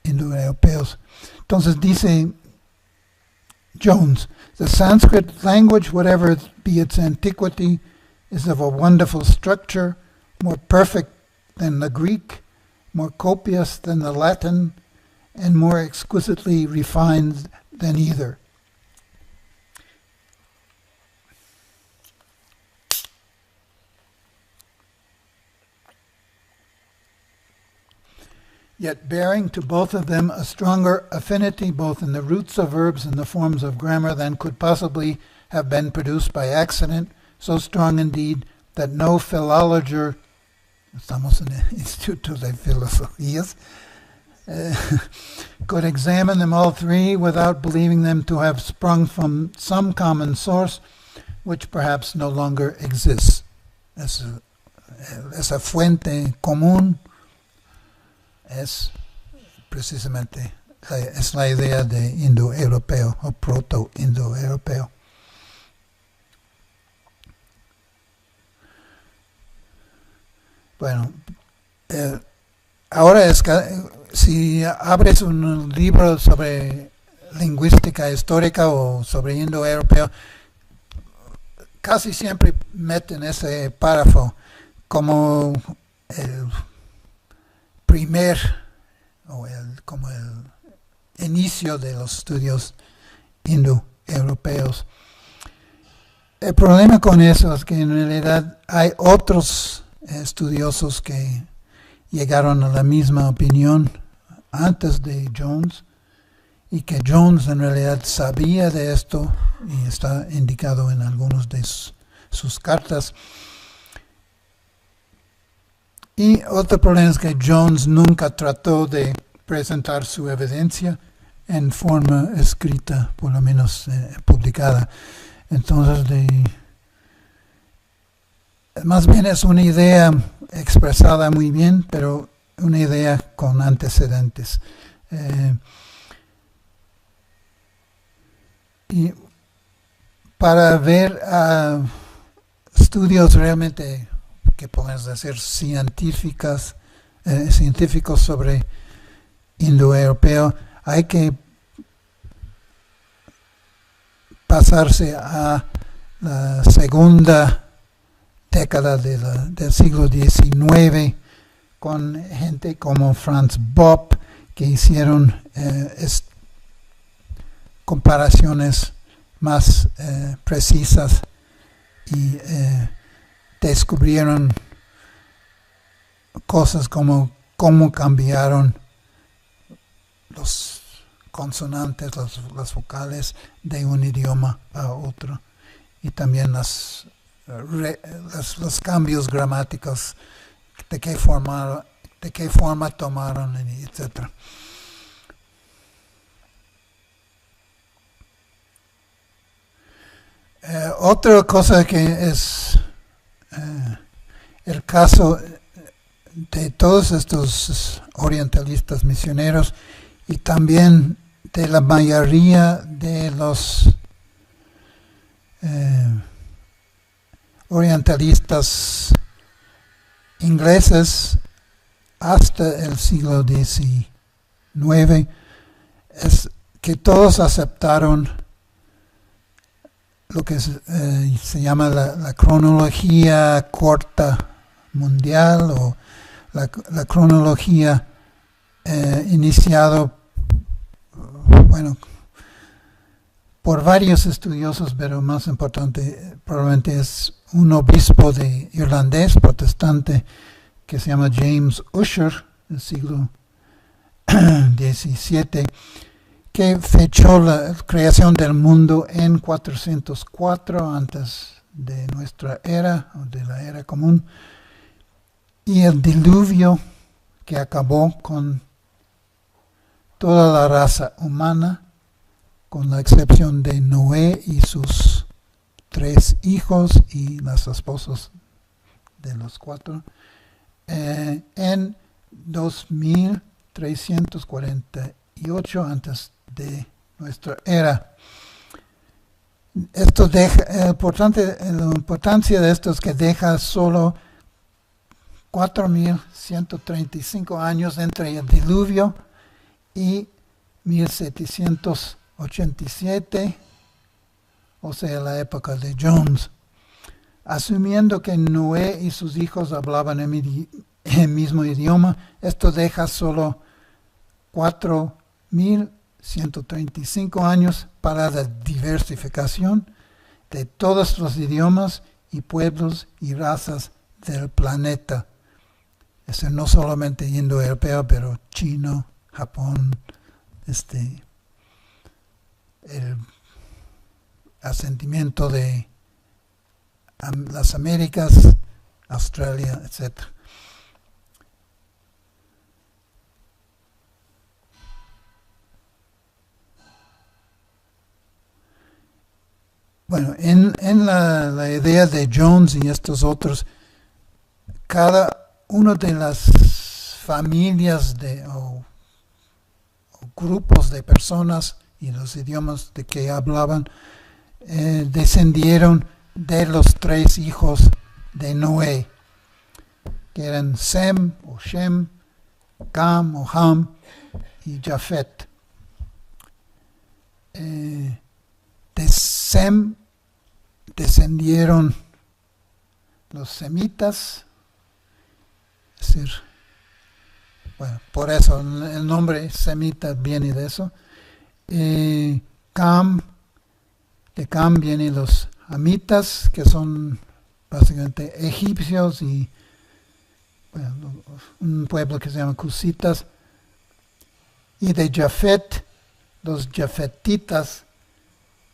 indoeuropeos. Entonces dice Jones, the Sanskrit language, whatever be its antiquity, is of a wonderful structure, more perfect than the Greek, more copious than the Latin, and more exquisitely refined than either. Yet bearing to both of them a stronger affinity both in the roots of verbs and the forms of grammar than could possibly have been produced by accident, so strong indeed that no philologer, estamos en el Instituto de Filosofías, could examine them all three without believing them to have sprung from some common source which perhaps no longer exists. Esa fuente común es precisamente es la idea de indoeuropeo o proto-indoeuropeo. Bueno, ahora si abres un libro sobre lingüística histórica o sobre indoeuropeo, casi siempre meten ese párrafo como el primer como el inicio de los estudios indoeuropeos. El problema con eso es que en realidad hay otros estudiosos que llegaron a la misma opinión antes de Jones y que Jones en realidad sabía de esto y está indicado en algunas de sus cartas. Y otro problema es que Jones nunca trató de presentar su evidencia en forma escrita, por lo menos publicada. Entonces, más bien es una idea expresada muy bien, pero una idea con antecedentes. Y para ver estudios realmente que podemos decir científicos sobre indoeuropeo, hay que pasarse a la segunda década del siglo XIX con gente como Franz Bopp que hicieron comparaciones más precisas y descubrieron cosas como cómo cambiaron los consonantes, las vocales de un idioma a otro y también los cambios gramáticos, de qué forma tomaron, etc. Otra cosa que es el caso de todos estos orientalistas misioneros y también de la mayoría de los orientalistas ingleses hasta el siglo XIX es que todos aceptaron lo que se llama la cronología corta mundial, o la cronología iniciado, bueno, por varios estudiosos, pero más importante probablemente es un obispo de irlandés protestante que se llama James Ussher, del siglo XVII, que fechó la creación del mundo en 404 antes de nuestra era, o de la era común, y el diluvio que acabó con toda la raza humana, con la excepción de Noé y sus 3 hijos y las esposas de los 4, en 2348 antes de nuestra era. Esto deja, la importancia de esto es que deja solo 4135 años entre el diluvio y 1787, o sea, la época de Jones. Asumiendo que Noé y sus hijos hablaban el mismo idioma, esto deja solo 4135 años para la diversificación de todos los idiomas y pueblos y razas del planeta. Eso no solamente indoeuropeo, pero chino, Japón, el asentimiento de las Américas, Australia, etc. Bueno, en la idea de Jones y estos otros, cada una de las familias o grupos de personas y los idiomas de que hablaban descendieron de los 3 hijos de Noé, que eran Sem o Shem, Cam o Ham y Jafet. De Sem descendieron los semitas, es decir, bueno, por eso el nombre semita viene de eso. Cam, de Cam vienen los hamitas, que son básicamente egipcios, y bueno, un pueblo que se llama Cusitas. Y de Jafet, los jafetitas,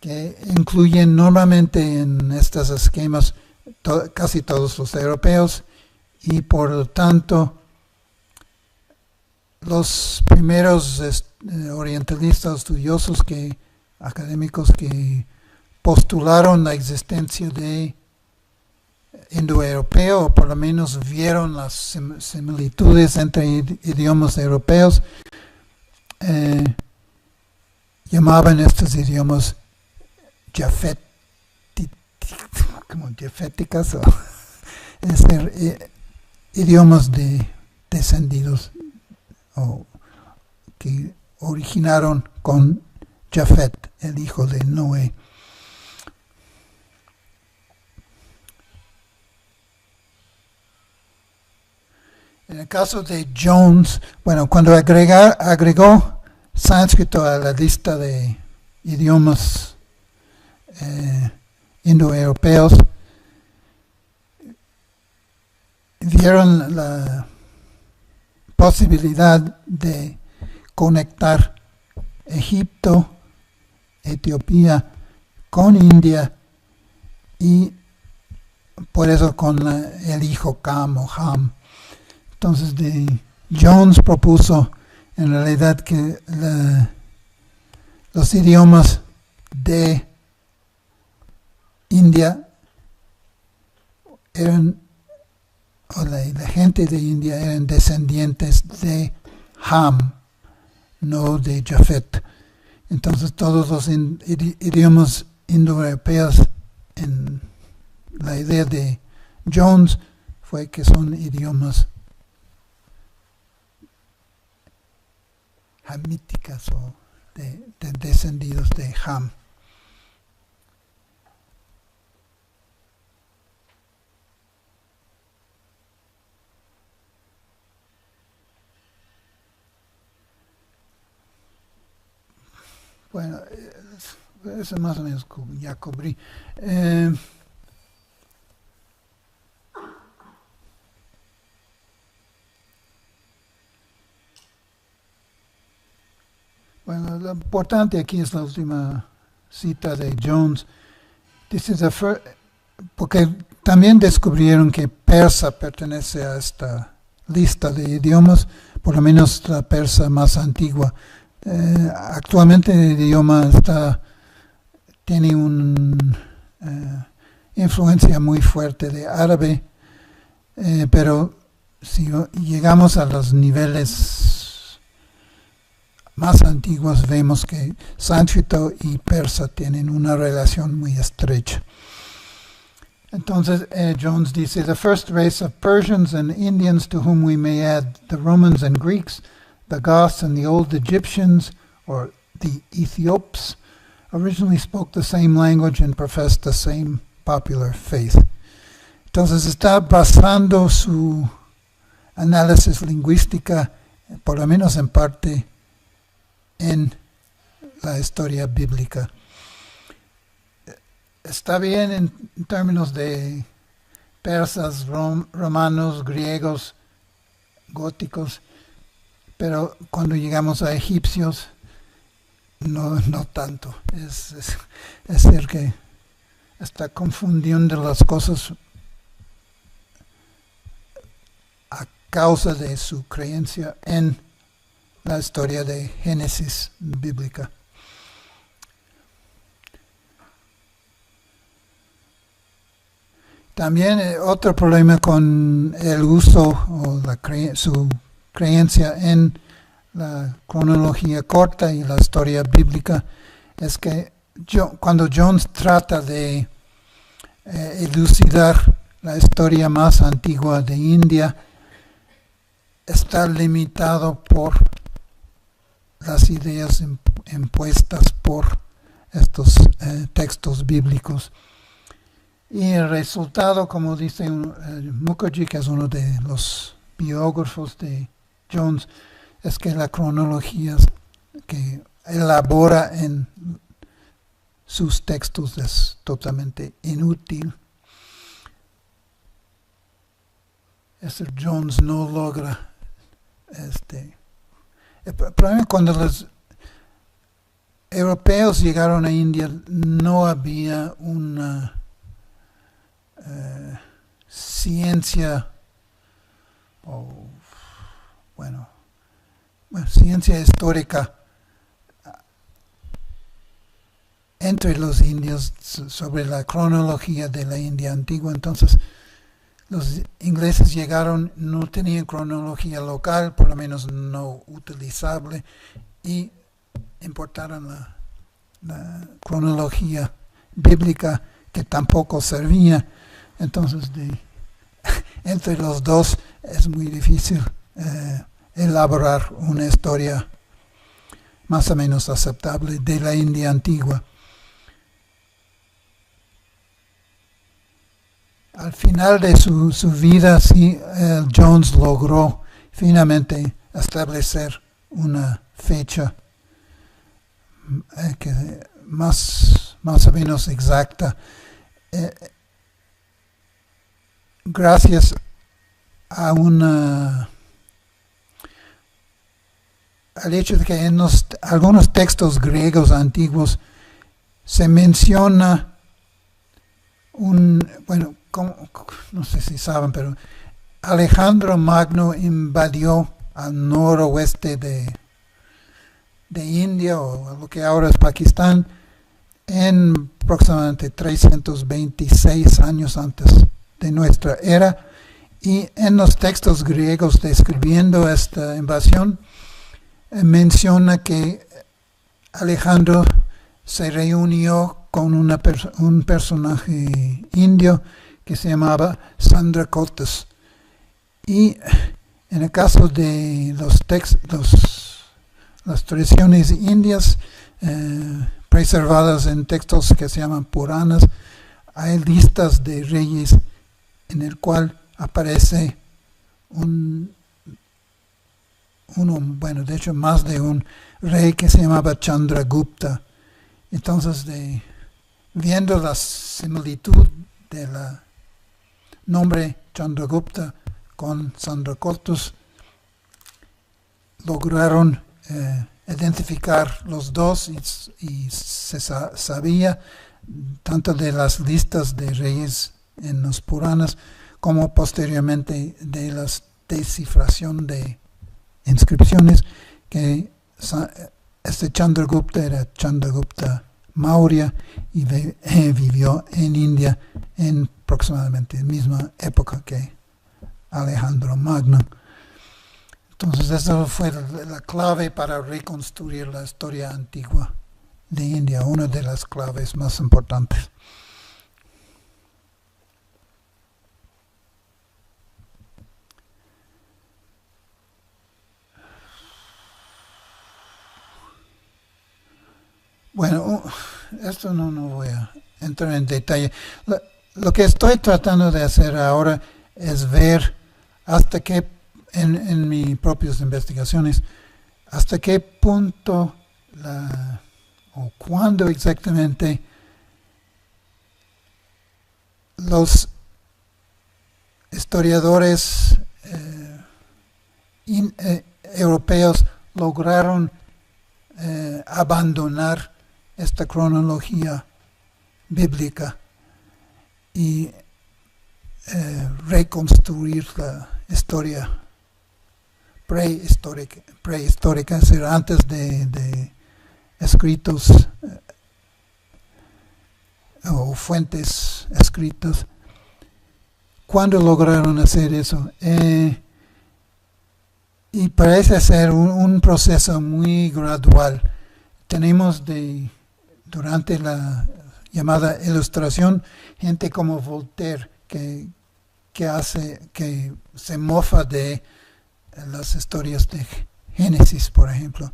que incluyen normalmente en estos esquemas casi todos los europeos, y por lo tanto los primeros orientalistas estudiosos académicos que postularon la existencia de indoeuropeo, o por lo menos vieron las similitudes entre idiomas europeos, llamaban estos idiomas jaféticas, es decir, idiomas de descendidos o que originaron con Jafet, el hijo de Noé. En el caso de Jones, bueno, cuando agregó sánscrito a la lista de idiomas indoeuropeos, vieron la posibilidad de conectar Egipto, Etiopía con India, y por eso con el hijo Cam o Ham. Entonces Jones propuso en realidad que los idiomas de India o la gente de India eran descendientes de Ham, no de Jafet. Entonces todos los idiomas indoeuropeos la idea de Jones fue que son idiomas hamíticas o de descendidos de Ham. Bueno, eso más o menos ya cubrí. Bueno, lo importante aquí es la última cita de Jones. Dice, porque también descubrieron que persa pertenece a esta lista de idiomas, por lo menos la persa más antigua. Actualmente el idioma tiene una influencia muy fuerte de árabe, pero si llegamos a los niveles más antiguos vemos que sánscrito y persa tienen una relación muy estrecha. Entonces Jones dice, the first race of Persians and Indians to whom we may add the Romans and Greeks, the Goths and the old Egyptians, or the Ethiops, originally spoke the same language and professed the same popular faith. Entonces está basando su análisis lingüística, por lo menos en parte, en la historia bíblica. Está bien en términos de persas, romanos, griegos, góticos, pero cuando llegamos a egipcios, no tanto. Es decir, que está confundiendo las cosas a causa de su creencia en la historia de Génesis bíblica. También otro problema con el uso o su creencia en la cronología corta y la historia bíblica es que cuando Jones trata de elucidar la historia más antigua de India, está limitado por las ideas impuestas por estos textos bíblicos. Y el resultado, como dice Mukherjee, que es uno de los biógrafos de Jones, es que la cronología que elabora en sus textos es totalmente inútil. Jones no logra el problema cuando los europeos llegaron a India no había una ciencia ciencia histórica entre los indios sobre la cronología de la India antigua. Entonces los ingleses llegaron, no tenían cronología local, por lo menos no utilizable, y importaron la cronología bíblica que tampoco servía. Entonces entre los dos es muy difícil elaborar una historia más o menos aceptable de la India antigua. Al final de su vida, sí, Jones logró finalmente establecer una fecha que más o menos exacta, gracias a al hecho de que en algunos textos griegos antiguos se menciona no sé si saben, pero Alejandro Magno invadió al noroeste de India, o lo que ahora es Pakistán, en aproximadamente 326 años antes de nuestra era, y en los textos griegos describiendo esta invasión menciona que Alejandro se reunió con un personaje indio que se llamaba Sandrakotas. Y en el caso de las tradiciones indias preservadas en textos que se llaman Puranas, hay listas de reyes en el cual aparece de hecho más de un rey que se llamaba Chandragupta. Entonces, viendo la similitud del nombre Chandragupta con Sandrakotas, lograron identificar los dos y se sabía tanto de las listas de reyes en los Puranas como posteriormente de la descifración de inscripciones que este Chandragupta era Chandragupta Maurya y vivió en India en aproximadamente la misma época que Alejandro Magno. Entonces esa fue la clave para reconstruir la historia antigua de India, una de las claves más importantes. Bueno, esto no voy a entrar en detalle. Lo que estoy tratando de hacer ahora es ver hasta qué, en mis propias investigaciones, hasta qué punto o cuándo exactamente los historiadores europeos lograron abandonar esta cronología bíblica y reconstruir la historia prehistórica, es decir, antes de escritos o fuentes escritas. ¿Cuándo lograron hacer eso? Y parece ser un proceso muy gradual. Tenemos durante la llamada Ilustración gente como Voltaire que se mofa de las historias de Génesis, por ejemplo,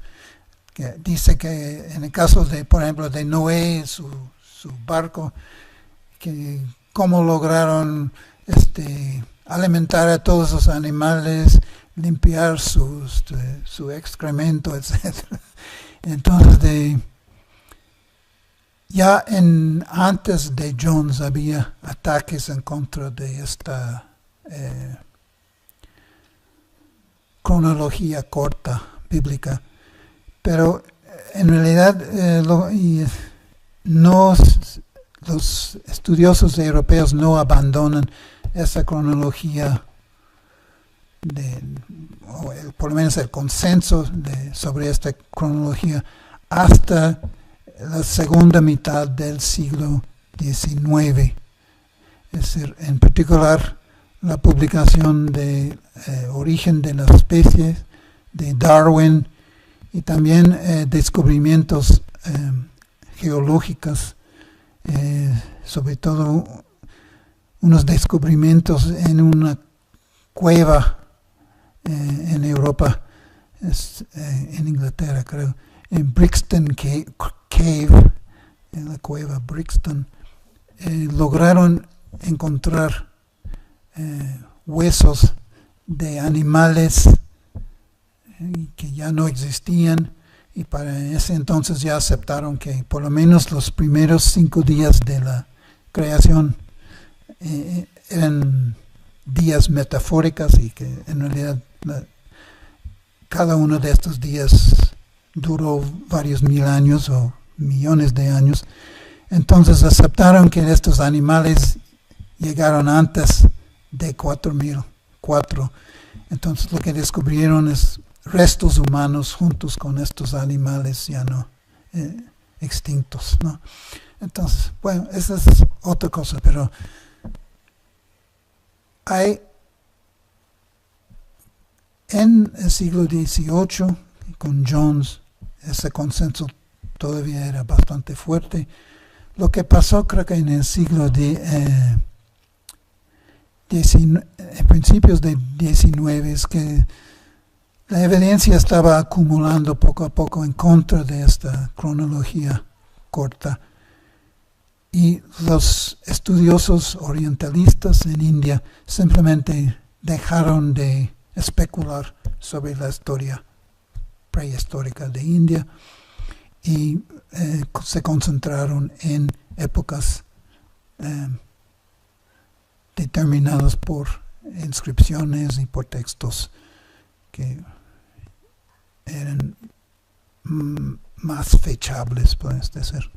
que dice que en el caso de, por ejemplo, de Noé, su barco, que cómo lograron alimentar a todos los animales, limpiar su excremento, etc. Entonces, ya antes de Jones había ataques en contra de esta cronología corta bíblica, pero en realidad los estudiosos europeos no abandonan esa cronología o por lo menos el consenso sobre esta cronología hasta la segunda mitad del siglo XIX. Es decir, en particular la publicación de Origen de las especies de Darwin y también descubrimientos geológicos, sobre todo unos descubrimientos en una cueva en Europa, en Inglaterra creo, en Brixton Cave, en la cueva Brixton, lograron encontrar huesos de animales que ya no existían, y para ese entonces ya aceptaron que por lo menos los primeros 5 días de la creación eran días metafóricos y que en realidad cada uno de estos días duró varios mil años o millones de años. Entonces aceptaron que estos animales llegaron antes de 4004. Entonces lo que descubrieron es restos humanos juntos con estos animales ya no extintos, ¿no? Entonces, bueno, esa es otra cosa, pero hay en el siglo XVIII, con Jones, ese consenso todavía era bastante fuerte. lo que pasó creo que en el siglo de principios del XIX es que la evidencia estaba acumulando poco a poco en contra de esta cronología corta, y los estudiosos orientalistas en India simplemente dejaron de especular sobre la historia prehistórica de India y se concentraron en épocas determinadas por inscripciones y por textos que eran más fechables, puedes decir.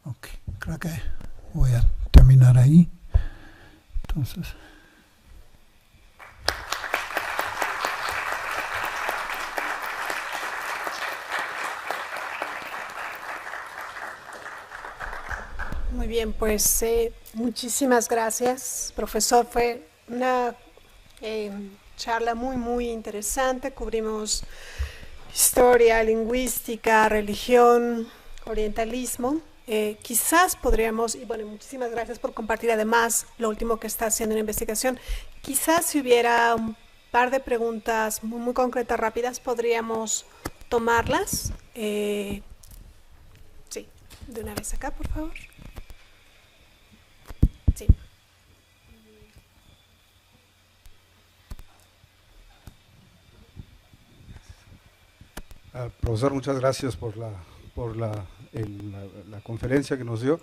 Ok, creo que voy a terminar ahí. Entonces. Muy bien, pues muchísimas gracias, profesor. Fue una charla muy interesante. Cubrimos historia, lingüística, religión, orientalismo. Quizás podríamos, y bueno, muchísimas gracias por compartir además lo último que está haciendo en investigación. Quizás si hubiera un par de preguntas muy concretas, rápidas, podríamos tomarlas. Sí, de una vez acá, por favor. Sí. Profesor, muchas gracias por la conferencia que nos dio.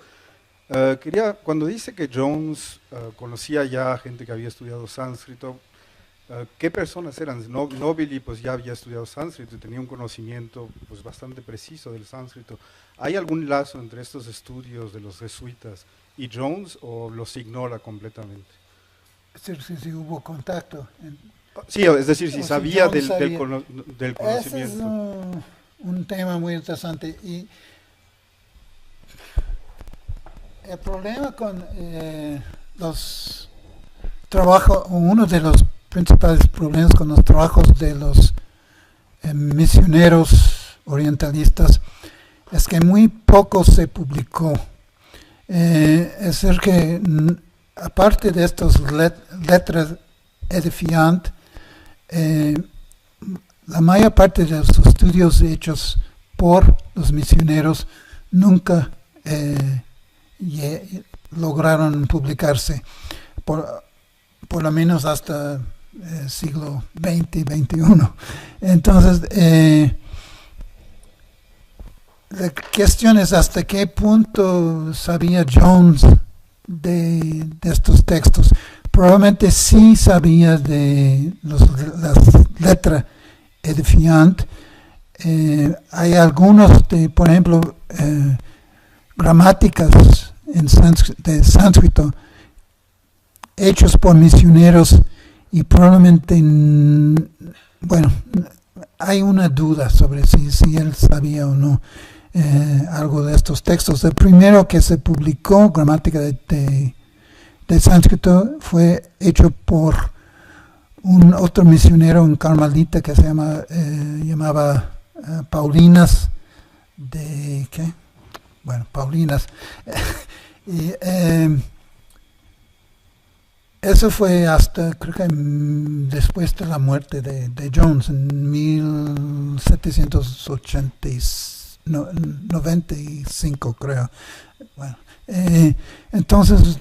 Cuando dice que Jones conocía ya a gente que había estudiado sánscrito, ¿qué personas eran? Nobili pues ya había estudiado sánscrito y tenía un conocimiento pues bastante preciso del sánscrito. ¿Hay algún lazo entre estos estudios de los jesuitas y Jones o los ignora completamente? Sí, hubo contacto. Sí, es decir, si sabía del conocimiento. Ese es un tema muy interesante. Y el problema con los trabajos, uno de los principales problemas con los trabajos de los misioneros orientalistas es que muy poco se publicó. Es decir, que aparte de estas letras edificantes, la mayor parte de los estudios hechos por los misioneros nunca lograron publicarse, por lo menos hasta el siglo XX y XXI. Entonces, la cuestión es hasta qué punto sabía Jones de estos textos. Probablemente sí sabía de las letras edificantes. Hay algunos, por ejemplo, gramáticas de sánscrito hechos por misioneros y probablemente, bueno, hay una duda sobre si él sabía o no algo de estos textos. El primero que se publicó, gramática de sánscrito, fue hecho por un otro misionero, un carmelita que se llamaba Paulinas de ¿qué? Bueno, Paulinas. Y eso fue hasta, creo que después de la muerte de Jones en 1795, creo. Bueno, entonces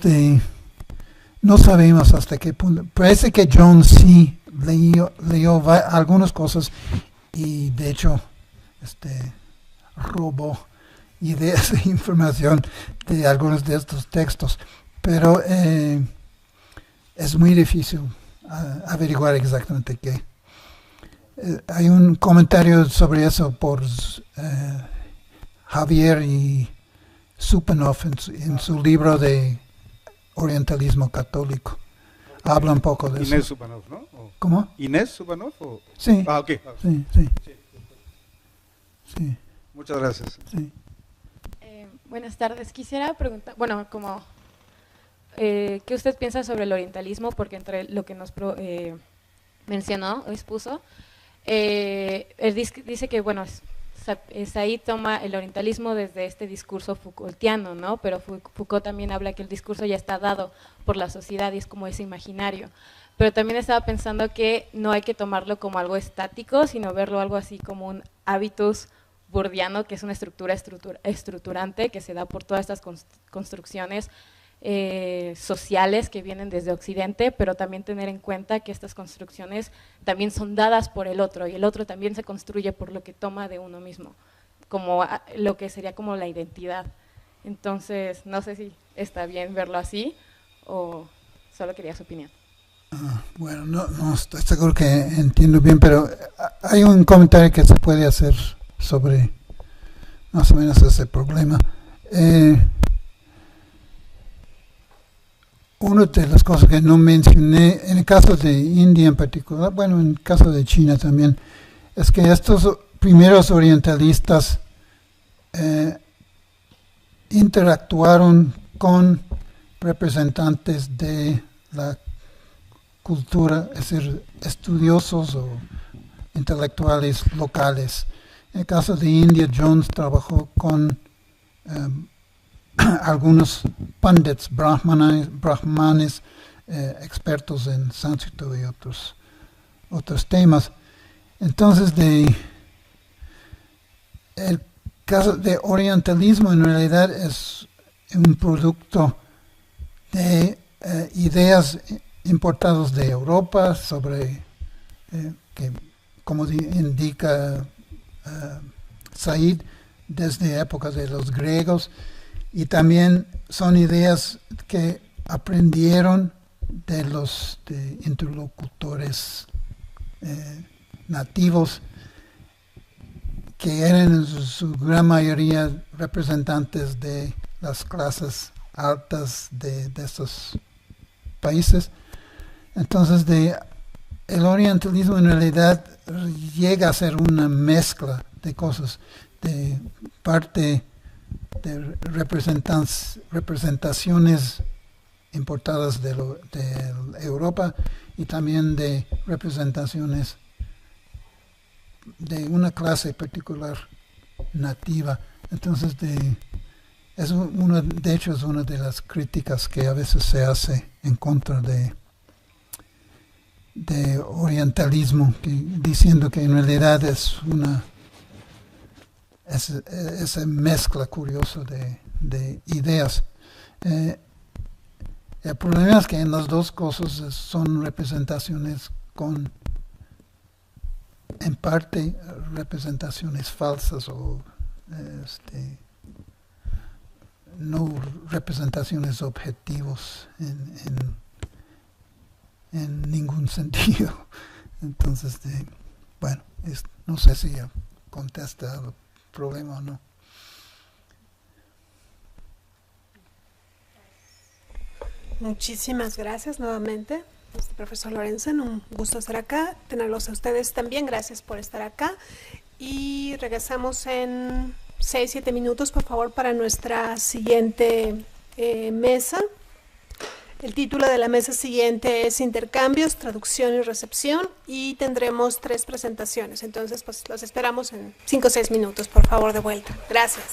no sabemos hasta qué punto. Parece que Jones sí leyó algunas cosas y de hecho robó ideas e información de algunos de estos textos, pero es muy difícil averiguar exactamente qué. Hay un comentario sobre eso por Javier y Supanov en su libro de Orientalismo Católico. Habla un poco de Inés eso. Supanov, ¿no? ¿Cómo? ¿Inés Supanov? Sí. Ah, ok. Sí. Muchas gracias. Sí. Buenas tardes. Quisiera preguntar, bueno, como ¿qué usted piensa sobre el orientalismo? Porque entre lo que nos mencionó, expuso, Él dice que, bueno, Said toma el orientalismo desde este discurso Foucaultiano, ¿no? Pero Foucault también habla que el discurso ya está dado por la sociedad y es como ese imaginario. Pero también estaba pensando que no hay que tomarlo como algo estático, sino verlo algo así como un hábitus burdiano, que es una estructura estructurante que se da por todas estas construcciones sociales que vienen desde Occidente, pero también tener en cuenta que estas construcciones también son dadas por el otro, y el otro también se construye por lo que toma de uno mismo, como lo que sería como la identidad. Entonces, no sé si está bien verlo así, o solo quería su opinión. Bueno, no estoy seguro que entiendo bien, pero hay un comentario que se puede hacer sobre más o menos ese problema. Una de las cosas que no mencioné, en el caso de India en particular, bueno, en el caso de China también, es que estos primeros orientalistas interactuaron con representantes de la cultura, es decir, estudiosos o intelectuales locales. En el caso de India, Jones trabajó con algunos pandits, brahmanes, expertos en sánscrito y otros temas. Entonces, el caso de orientalismo en realidad es un producto de ideas importadas de Europa sobre, que como indica Said, desde épocas de los griegos, y también son ideas que aprendieron de los interlocutores nativos, que eran en su gran mayoría representantes de las clases altas de estos países. Entonces, el orientalismo en realidad llega a ser una mezcla de cosas, de parte de representaciones importadas de Europa y también de representaciones de una clase particular nativa. Entonces, de hecho, es una de las críticas que a veces se hace en contra de orientalismo, diciendo que en realidad es esa mezcla curiosa de ideas. El problema es que en las dos cosas son representaciones en parte representaciones falsas o no representaciones objetivos en ningún sentido. Entonces, bueno, no sé si contesta el problema o no. Muchísimas gracias nuevamente, profesor Lorenzen, un gusto estar acá, tenerlos a ustedes también, gracias por estar acá, y regresamos en 6-7 minutos, por favor, para nuestra siguiente mesa. El título de la mesa siguiente es Intercambios, Traducción y Recepción, y tendremos 3 presentaciones, entonces pues los esperamos en 5 o 6 minutos, por favor, de vuelta. Gracias.